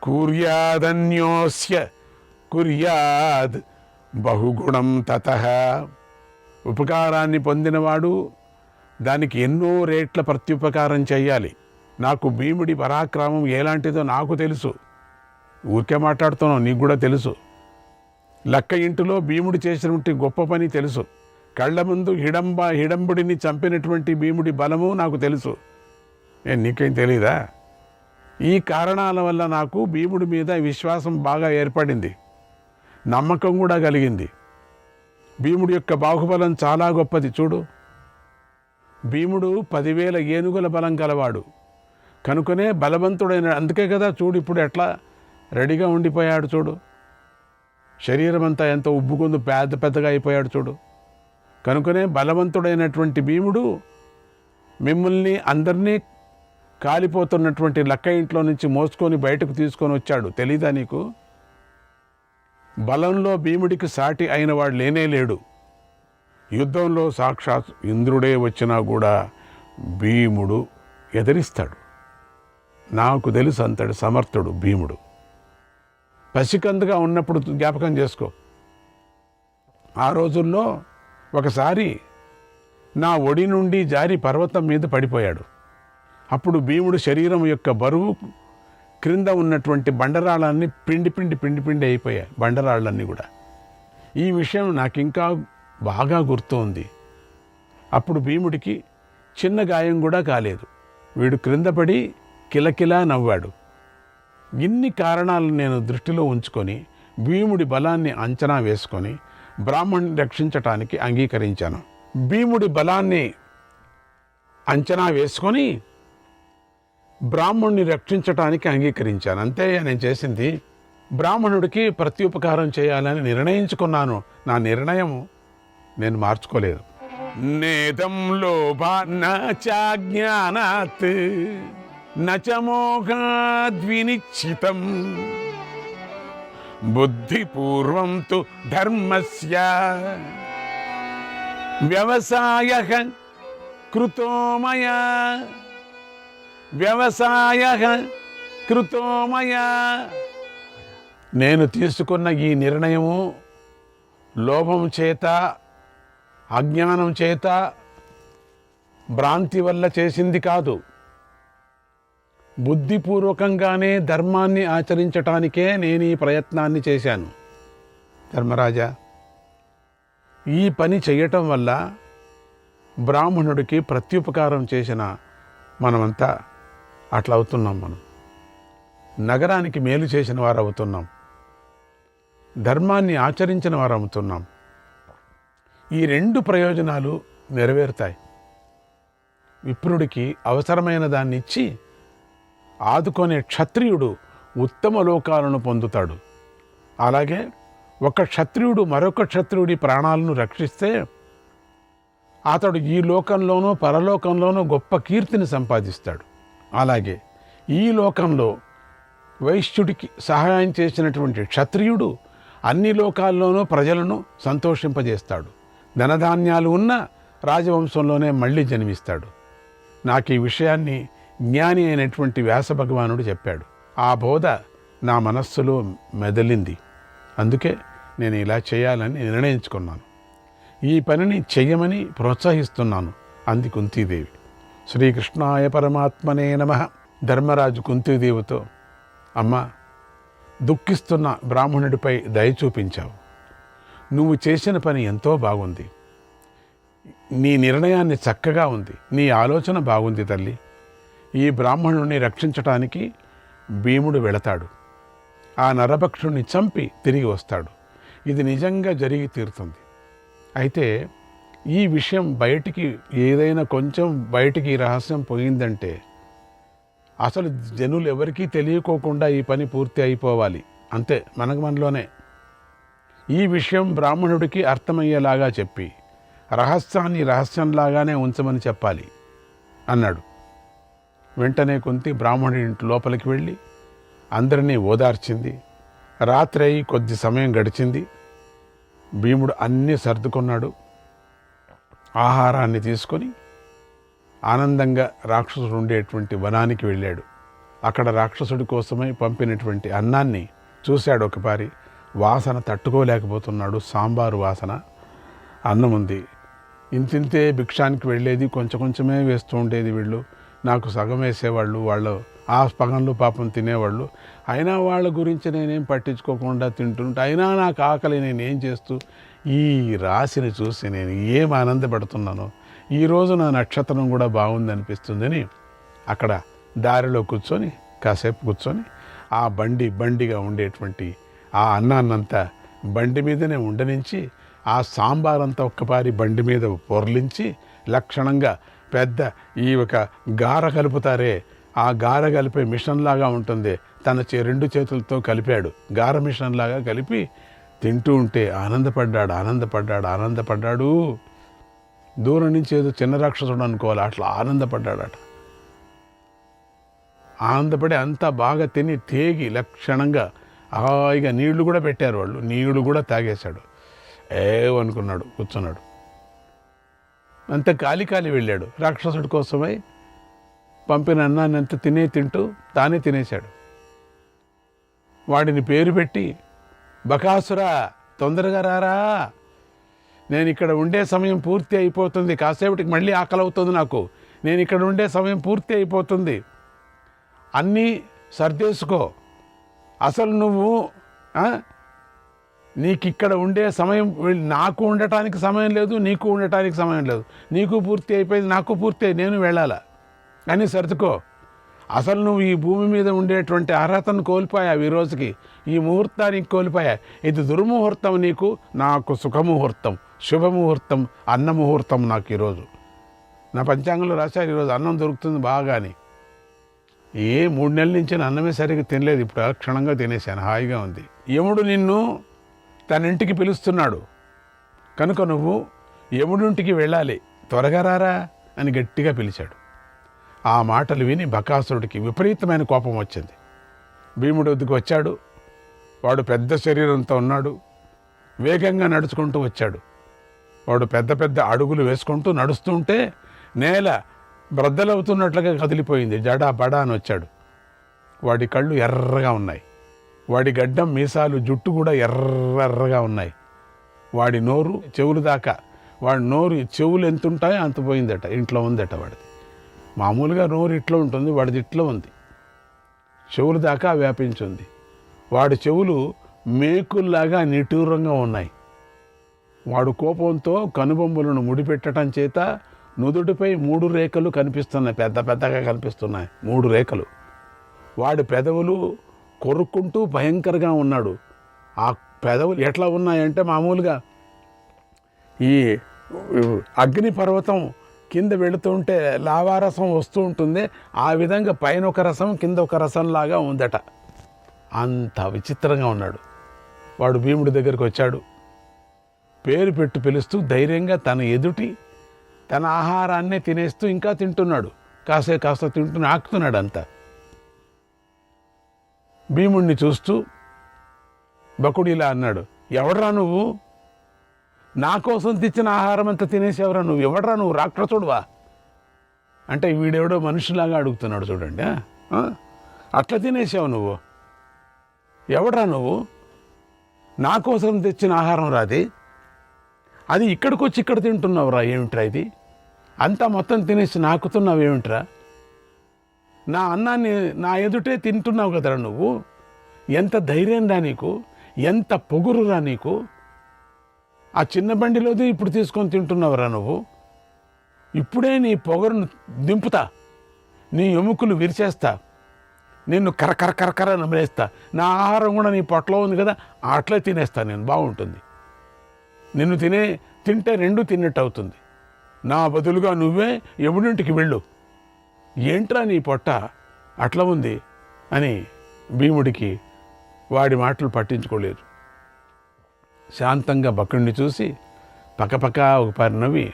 కుర్యాదన్యోస్య కుర్యాద్ బహుగుణం తతః. ఉపకారాన్ని పొందినవాడు దానికి ఎన్నో రేట్ల ప్రత్యుపకారం చేయాలి. నాకు భీముడి పరాక్రమం ఎలాంటిదో నాకు తెలుసు. ఊరికే మాట్లాడుతున్నావు, నీకు కూడా తెలుసు. లక్క ఇంటిలో భీముడు చేసినటువంటి గొప్ప పని తెలుసు. కళ్ళ ముందు హిడంబుడిని చంపినటువంటి భీముడి బలము నాకు తెలుసు. నీకేం తెలీదా? ఈ కారణాల వల్ల నాకు భీముడి మీద విశ్వాసం బాగా ఏర్పడింది, నమ్మకం కూడా కలిగింది. భీముడి యొక్క బాహుబలం చాలా గొప్పది. చూడు, భీముడు 10,000 ఏనుగుల బలం గలవాడు కనుకనే బలవంతుడైన. అందుకే కదా చూడు ఇప్పుడు ఎట్లా రెడీగా ఉండిపోయాడు. చూడు, శరీరం అంతా ఎంత ఉబ్బుకుందు, పెద్దగా అయిపోయాడు. చూడు, కనుకనే బలవంతుడైనటువంటి భీముడు మిమ్మల్ని అందరినీ కాలిపోతున్నటువంటి లక్క ఇంట్లో నుంచి మోసుకొని బయటకు తీసుకొని వచ్చాడు. తెలీదా నీకు? బలంలో భీముడికి సాటి అయిన వాడు లేనే లేడు. యుద్ధంలో సాక్షాత్ ఇంద్రుడే వచ్చినా కూడా భీముడు ఎదిరిస్తాడు. నాకు తెలుసు అంతటి సమర్థుడు భీముడు. పసికందుగా ఉన్నప్పుడు జ్ఞాపకం చేసుకో. ఆ రోజుల్లో ఒకసారి నా ఒడి నుండి జారి పర్వతం మీద పడిపోయాడు. అప్పుడు భీముడు శరీరం యొక్క బరువు క్రింద ఉన్నటువంటి బండరాళ్ళన్నీ పిండి అయిపోయాయి, బండరాళ్ళన్నీ కూడా. ఈ విషయం నాకు ఇంకా బాగా గుర్తు ఉంది. అప్పుడు భీముడికి చిన్న గాయం కూడా కాలేదు. వీడు క్రింద పడి కిలకిలా నవ్వాడు. ఇన్ని కారణాలను నేను దృష్టిలో ఉంచుకొని భీముడి బలాన్ని అంచనా వేసుకొని బ్రాహ్మణుని రక్షించటానికి అంగీకరించాను. భీముడి బలాన్ని అంచనా వేసుకొని బ్రాహ్మణుని రక్షించటానికి అంగీకరించాను. అంతే నేను చేసింది. బ్రాహ్మణుడికి ప్రత్యుపకారం చేయాలని నిర్ణయించుకున్నాను. నా నిర్ణయం నేను మార్చుకోలేదు. నేదం లోభాన్న చాజ్ఞానాత్ నచ మోహాద్వినిశ్చితం బుద్ధిపూర్వం తు ధర్మస్య వ్యవసాయః కృతో మయా నేను తీసుకున్న ఈ నిర్ణయము లోభం చేత, అజ్ఞానం చేత, భ్రాంతి వల్ల చేసింది కాదు. బుద్ధిపూర్వకంగానే ధర్మాన్ని ఆచరించటానికే నేను ఈ ప్రయత్నాన్ని చేశాను. ధర్మరాజా, ఈ పని చేయటం వల్ల బ్రాహ్మణుడికి ప్రత్యుపకారం చేసిన మనమంతా అట్లా అవుతున్నాం. మనం నగరానికి మేలు చేసిన వారు అవుతున్నాం, ధర్మాన్ని ఆచరించిన వారు అవుతున్నాం. ఈ 2 ప్రయోజనాలు నెరవేరుతాయి. విప్రుడికి అవసరమైన దాన్ని ఇచ్చి ఆదుకునే క్షత్రియుడు ఉత్తమ లోకాలను పొందుతాడు. అలాగే ఒక క్షత్రియుడు మరొక క్షత్రియుడి ప్రాణాలను రక్షిస్తే అతడు ఈ లోకంలోనూ పరలోకంలోనూ గొప్ప కీర్తిని సంపాదిస్తాడు. అలాగే ఈ లోకంలో వైశ్యుడికి సహాయం చేసినటువంటి క్షత్రియుడు అన్ని లోకాల్లోనూ ప్రజలను సంతోషింపజేస్తాడు. ధనధాన్యాలు ఉన్న రాజవంశంలోనే మళ్ళీ జన్మిస్తాడు. నాకు ఈ విషయాన్ని జ్ఞాని అయినటువంటి వ్యాస భగవానుడు చెప్పాడు. ఆ బోధ నా మనస్సులో మెదలింది. అందుకే నేను ఇలా చేయాలని నిర్ణయించుకున్నాను. ఈ పనిని చెయ్యమని ప్రోత్సహిస్తున్నాను అంది కుంతీదేవి. శ్రీకృష్ణాయ పరమాత్మనే నమః. ధర్మరాజు కుంతీదేవితో, అమ్మా, దుఃఖిస్తున్న బ్రాహ్మణుడిపై దయ చూపించావు. నువ్వు చేసిన పని ఎంతో బాగుంది. నీ నిర్ణయాన్ని చక్కగా ఉంది. నీ ఆలోచన బాగుంది తల్లి. ఈ బ్రాహ్మణుడిని రక్షించటానికి భీముడు వెళతాడు. ఆ నరభక్షుణ్ణి చంపి తిరిగి వస్తాడు. ఇది నిజంగా జరిగి తీరుతుంది. అయితే ఈ విషయం బయటికి ఏదైనా కొంచెం బయటికి ఈ రహస్యం పోయిందంటే అసలు జనులు ఎవరికీ తెలియకోకుండా ఈ పని పూర్తి అయిపోవాలి. అంతే, మనలోనే. ఈ విషయం బ్రాహ్మణుడికి అర్థమయ్యేలాగా చెప్పి రహస్యాన్ని రహస్యంలాగానే ఉంచమని చెప్పాలి అన్నాడు. వెంటనే కుంతి బ్రాహ్మణుడి ఇంటి లోపలికి వెళ్ళి అందరినీ ఓదార్చింది. రాత్రి అయి కొద్ది సమయం గడిచింది. భీముడు అన్నీ సర్దుకున్నాడు. ఆహారాన్ని తీసుకొని ఆనందంగా రాక్షసుడు ఉండేటువంటి వనానికి వెళ్ళాడు. అక్కడ రాక్షసుడి కోసమై పంపినటువంటి అన్నాన్ని చూశాడు. ఒకపారి వాసన తట్టుకోలేకపోతున్నాడు. సాంబారు వాసన. అన్నం ఉంది. ఇంతింతే భిక్షానికి వెళ్ళేది, కొంచెం కొంచెమే వేస్తూ ఉండేది. వీళ్ళు నాకు సగం వేసేవాళ్ళు, వాళ్ళు ఆ పగంలో పాపం తినేవాళ్ళు. అయినా వాళ్ళ గురించి నేనేం పట్టించుకోకుండా తింటుంటే అయినా నాకు ఆకలి, నేనేం చేస్తూ ఈ రాశిని చూసి నేను ఏం ఆనందపడుతున్నానో, ఈరోజు నా నక్షత్రం కూడా బాగుందనిపిస్తుందని అక్కడ దారిలో కూర్చొని కాసేపు కూర్చొని ఆ బండిగా ఉండేటువంటి ఆ అన్నాన్నంతా బండి మీదనే ఉండనించి ఆ సాంబారంతా ఒక్కపారి బండి మీద పొర్లించి లక్షణంగా పెద్ద ఈ ఒక గార కలుపుతారే, ఆ గార కలిపే మిషన్ లాగా ఉంటుంది, తన రెండు చేతులతో కలిపాడు. గార మిషన్ లాగా కలిపి తింటూ ఉంటే ఆనందపడ్డాడు. దూరం నుంచి ఏదో చిన్న రాక్షసుడు అనుకోవాలి, అట్లా ఆనందపడ్డాడట. ఆనందపడి అంతా బాగా తిని తేగి లక్షణంగా హాయిగా నీళ్లు కూడా పెట్టారు వాళ్ళు. నీళ్లు కూడా తాగేశాడు. అనుకున్నాడు, కూర్చున్నాడు. అంత కాలి వెళ్ళాడు. రాక్షసుడి కోసమై పంపిన అన్నాన్ని అంత తింటూ తానే తినేశాడు. వాడిని పేరు పెట్టి, బకాసురా తొందరగా రారా, నేను ఇక్కడ ఉండే సమయం పూర్తి అయిపోతుంది, కాసేపటికి మళ్ళీ ఆకలి అవుతుంది నాకు, నేను ఇక్కడ ఉండే సమయం పూర్తి అయిపోతుంది, అన్నీ సర్దేసుకో, అసలు నువ్వు నీకు ఇక్కడ ఉండే సమయం, నాకు ఉండటానికి సమయం లేదు, నీకు ఉండటానికి సమయం లేదు, నీకు పూర్తి అయిపోయింది, నాకు పూర్తి అయి నేను వెళ్ళాలా అని సర్దుకో, అసలు నువ్వు ఈ భూమి మీద ఉండేటువంటి అర్హతను కోల్పోయావు, ఈ రోజుకి ఈ ముహూర్తానికి కోల్పోయా, ఇది దుర్ముహూర్తం నీకు, నాకు సుఖముహూర్తం, శుభముహూర్తం, అన్న ముహూర్తం నాకు ఈరోజు. నా పంచాంగంలో రాశారు ఈరోజు అన్నం దొరుకుతుంది బాగా అని. 3 నెలల నుంచి అన్నమే సరిగ్గా తినలేదు, ఇప్పుడు క్షణంగా తినేశాను, హాయిగా ఉంది. యముడు నిన్ను తన ఇంటికి పిలుస్తున్నాడు కనుక నువ్వు యముడింటికి వెళ్ళాలి, త్వరగా రారా అని గట్టిగా పిలిచాడు. ఆ మాటలు విని బకాసురుడికి విపరీతమైన కోపం వచ్చింది. భీముడు వద్దకు వచ్చాడు. వాడు పెద్ద శరీరంతో ఉన్నాడు. వేగంగా నడుచుకుంటూ వచ్చాడు. వాడు పెద్ద పెద్ద అడుగులు వేసుకుంటూ నడుస్తుంటే నేల బ్రద్దలవుతున్నట్లుగా కదిలిపోయింది. జడా బడా అని వచ్చాడు. వాడి కళ్ళు ఎర్రగా ఉన్నాయి. వాడి గడ్డం, మీసాలు, జుట్టు కూడా ఎర్రగా ఉన్నాయి. వాడి నోరు చెవులు దాకా, వాడి నోరు చెవులు ఎంత ఉంటాయో అంత పోయిందట, ఇంట్లో ఉందట వాడిది. మామూలుగా నోరు ఇట్లా ఉంటుంది, వాడిది ఇట్లా ఉంది, చెవులు దాకా వ్యాపించింది. వాడి చెవులు మేకుల్లాగా నిఠూరంగా ఉన్నాయి. వాడు కోపంతో కనుబొమ్మలను ముడిపెట్టడం చేత నుదుటిపై 3 రేఖలు కనిపిస్తున్నాయి, పెద్ద పెద్దగా కనిపిస్తున్నాయి 3 రేఖలు. వాడి పెదవులు కొరుక్కుంటూ భయంకరంగా ఉన్నాడు. ఆ పెదవులు ఎట్లా ఉన్నాయంటే మామూలుగా ఈ అగ్ని పర్వతం కింద వెళుతుంటే లావారసం వస్తూ ఉంటుంది, ఆ విధంగా పైన ఒక రసం కింద ఒక రసంలాగా ఉందట. అంత విచిత్రంగా ఉన్నాడు. వాడు భీముడి దగ్గరికి వచ్చాడు. పేరు పెట్టి పిలుస్తూ ధైర్యంగా తన ఎదుటి తన ఆహారాన్నే తినేస్తూ ఇంకా తింటున్నాడు. కాస్త తింటూ నాకుతున్నాడు అంతా. భీముడిని చూస్తూ బకుడు ఇలా అన్నాడు, ఎవడ్రా నువ్వు? నా కోసం తెచ్చిన ఆహారం అంతా తినేసేవరా నువ్వు? ఎవడ్రా నువ్వు? రాక్షసుడువా? అంటే వీడెవడో మనుషులాగా అడుగుతున్నాడు చూడండి. అట్లా తినేసావు నువ్వు? ఎవడ్రా నువ్వు? నా కోసం తెచ్చిన ఆహారం రాది, అది ఇక్కడికి వచ్చి ఇక్కడ తింటున్నావురా, ఏమిట్రా ఇది? అంతా మొత్తం తినేసి నాకుతున్నావు ఏమిట్రా? నా అన్నాన్ని నా ఎదుటే తింటున్నావు కదరా నువ్వు? ఎంత ధైర్యం రా నీకు, ఎంత పొగురురా నీకు? ఆ చిన్న బండిలోది ఇప్పుడు తీసుకొని తింటున్నావురా నువ్వు? ఇప్పుడే నీ పొగరును దింపుతా, నీ ఎముకలు విరిచేస్తా, నిన్ను కరకర నమిలేస్తా, నా ఆహారం కూడా నీ పొట్టలో ఉంది కదా అట్లే తినేస్తా నేను, బాగుంటుంది. నిన్ను తింటే రెండు తిన్నట్టు అవుతుంది. నా బదులుగా నువ్వే యముడింటికి వెళ్ళు, ఏంట్రా నీ పొట్ట అట్లా ఉంది అని భీముడికి వాడి మాటలు పట్టించుకోలేదు. శాంతంగా బకుడిని చూసి పక్కపక్క ఒక పరి నవ్వి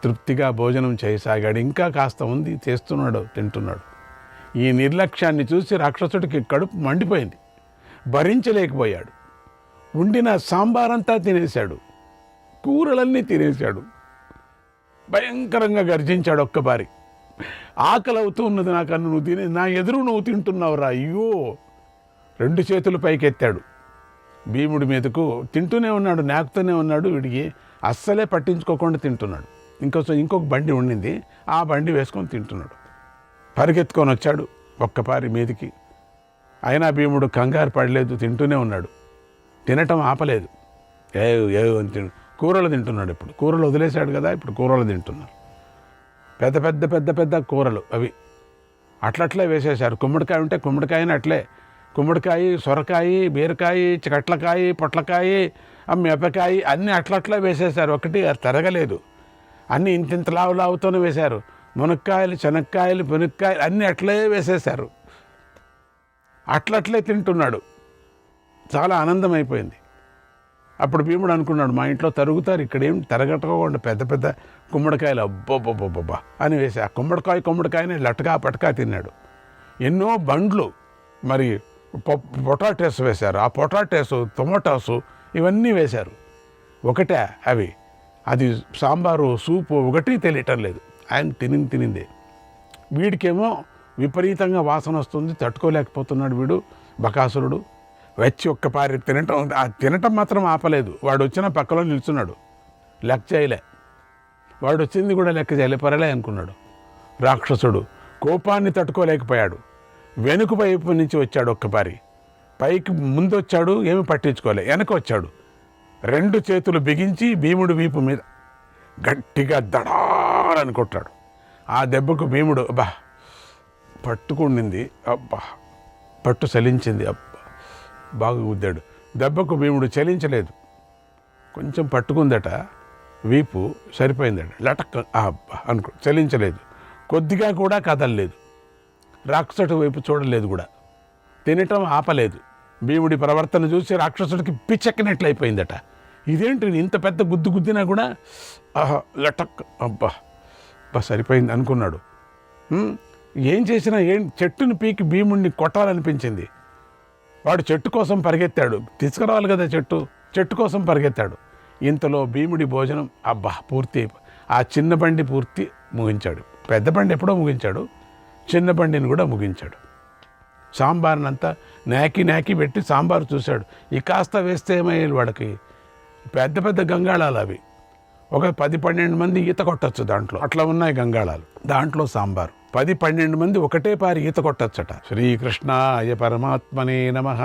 తృప్తిగా భోజనం చేయసాగాడు. ఇంకా కాస్త ఉంది, చేస్తున్నాడు, తింటున్నాడు. ఈ నిర్లక్ష్యాన్ని చూసి రాక్షసుడికి కడుపు మండిపోయింది, భరించలేకపోయాడు. ఉండిన సాంబారంతా తినేశాడు, కూరలన్నీ తినేశాడు. భయంకరంగా గర్జించాడు ఒక్కసారి. ఆకలి అవుతూ ఉన్నది నాకన్ను, నువ్వు తినే నా ఎదురు నువ్వు తింటున్నావురా, అయ్యో. రెండు చేతులు పైకెత్తాడు భీముడి మీదకు. తింటూనే ఉన్నాడు, నాకుతూనే ఉన్నాడు. వీడికి అస్సలే పట్టించుకోకుండా తింటున్నాడు. ఇంకొక బండి ఉండింది, ఆ బండి వేసుకొని తింటున్నాడు. పరిగెత్తుకొని వచ్చాడు ఒక్కపారి మీదికి. అయినా భీముడు కంగారు పడలేదు, తింటూనే ఉన్నాడు. తినటం ఆపలేదు. అని కూరలు తింటున్నాడు. ఇప్పుడు కూరలు వదిలేశాడు కదా, ఇప్పుడు కూరలు తింటున్నారు. పెద్ద పెద్ద పెద్ద పెద్ద కూరలు అవి అట్లట్లే వేసేశారు. గుమ్మడికాయ ఉంటే గుమ్మడికాయని అట్లే, గుమ్మడికాయ, సొరకాయ, బీరకాయ, కట్లకాయ, పొట్లకాయ, మిరపకాయ అన్నీ అట్లట్లే వేసేశారు. ఒకటి తరగలేదు, అన్నీ ఇంత లావుతోనే వేశారు. మునక్కాయలు, శనక్కాయలు, పునక్కాయలు అన్నీ అట్లే వేసేశారు. అట్లట్లే తింటున్నాడు. చాలా ఆనందం అయిపోయింది. అప్పుడు భీముడు అనుకున్నాడు, మా ఇంట్లో తరుగుతారు, ఇక్కడేం తరగట్టుకోకుండా పెద్ద పెద్ద గుమ్మడికాయలు, అబ్బోబ్బోబ్బోబ్బా అని వేసి ఆ గుమ్మడికాయని లటకా పటకా తిన్నాడు. ఎన్నో బండ్లు మరి పొటాటోస్ వేశారు. ఆ పొటాటోసు, టొమాటోసు ఇవన్నీ వేశారు. ఒకటే అవి, అది సాంబారు, సూపు ఒకటి తెలియటం లేదు. ఆయన తినిందే. వీడికేమో విపరీతంగా వాసన వస్తుంది, తట్టుకోలేకపోతున్నాడు వీడు బకాసురుడు. వచ్చి ఒక్కపారి తినటం మాత్రం ఆపలేదు. వాడు వచ్చిన పక్కలో నిల్చున్నాడు, లెక్క చేయలే. వాడు వచ్చింది కూడా లెక్క చేయలే, పరలే అనుకున్నాడు. రాక్షసుడు కోపాన్ని తట్టుకోలేకపోయాడు. వెనుక వైపు నుంచి వచ్చాడు ఒక్కపారి. పైకి ముందు వచ్చాడు, ఏమి పట్టించుకోలే. వెనక వచ్చాడు, రెండు చేతులు బిగించి భీముడు వీపు మీద గట్టిగా దడారని కొట్టాడు. ఆ దెబ్బకు భీముడు అబ్బా పట్టుకుండింది, అబ్బా పట్టు చలించింది, అబ్బా బాగా గుద్దాడు. దెబ్బకు భీముడు చలించలేదు, కొంచెం పట్టుకుందట వీపు, సరిపోయిందట. లటక్ అబ్బా అనుకో, చలించలేదు, కొద్దిగా కూడా కదలలేదు. రాక్షసుడి వైపు చూడలేదు కూడా, తినటం ఆపలేదు. భీముడి ప్రవర్తన చూసి రాక్షసుడికి పిచ్చెక్కినట్లయిపోయిందట. ఇదేంటి ఇంత పెద్ద గుద్దినా కూడా లటక్ అబ్బా సరిపోయింది అనుకున్నాడు. ఏం చేసినా చెట్టును పీకి భీముడిని కొట్టాలనిపించింది. వాడు చెట్టు కోసం పరిగెత్తాడు, తీసుకురావాలి కదా చెట్టు కోసం పరిగెత్తాడు. ఇంతలో భీముడి భోజనం అబ్బా పూర్తి, ఆ చిన్న బండి పూర్తి ముగించాడు. పెద్ద బండి ఎప్పుడో ముగించాడు, చిన్న బండిని కూడా ముగించాడు. సాంబార్నంతా నాకి పెట్టి సాంబారు చూశాడు. ఈ కాస్త వేస్తే ఏమయ్యేది వాడికి, పెద్ద పెద్ద గంగాళాలు అవి. ఒక 10-12 మంది ఈత కొట్టచ్చు దాంట్లో, అట్లా ఉన్నాయి గంగాళాలు. దాంట్లో సాంబారు 10-12 మంది ఒకటే పారి ఈత కొట్టచ్చట. శ్రీకృష్ణాయ పరమాత్మనే నమః.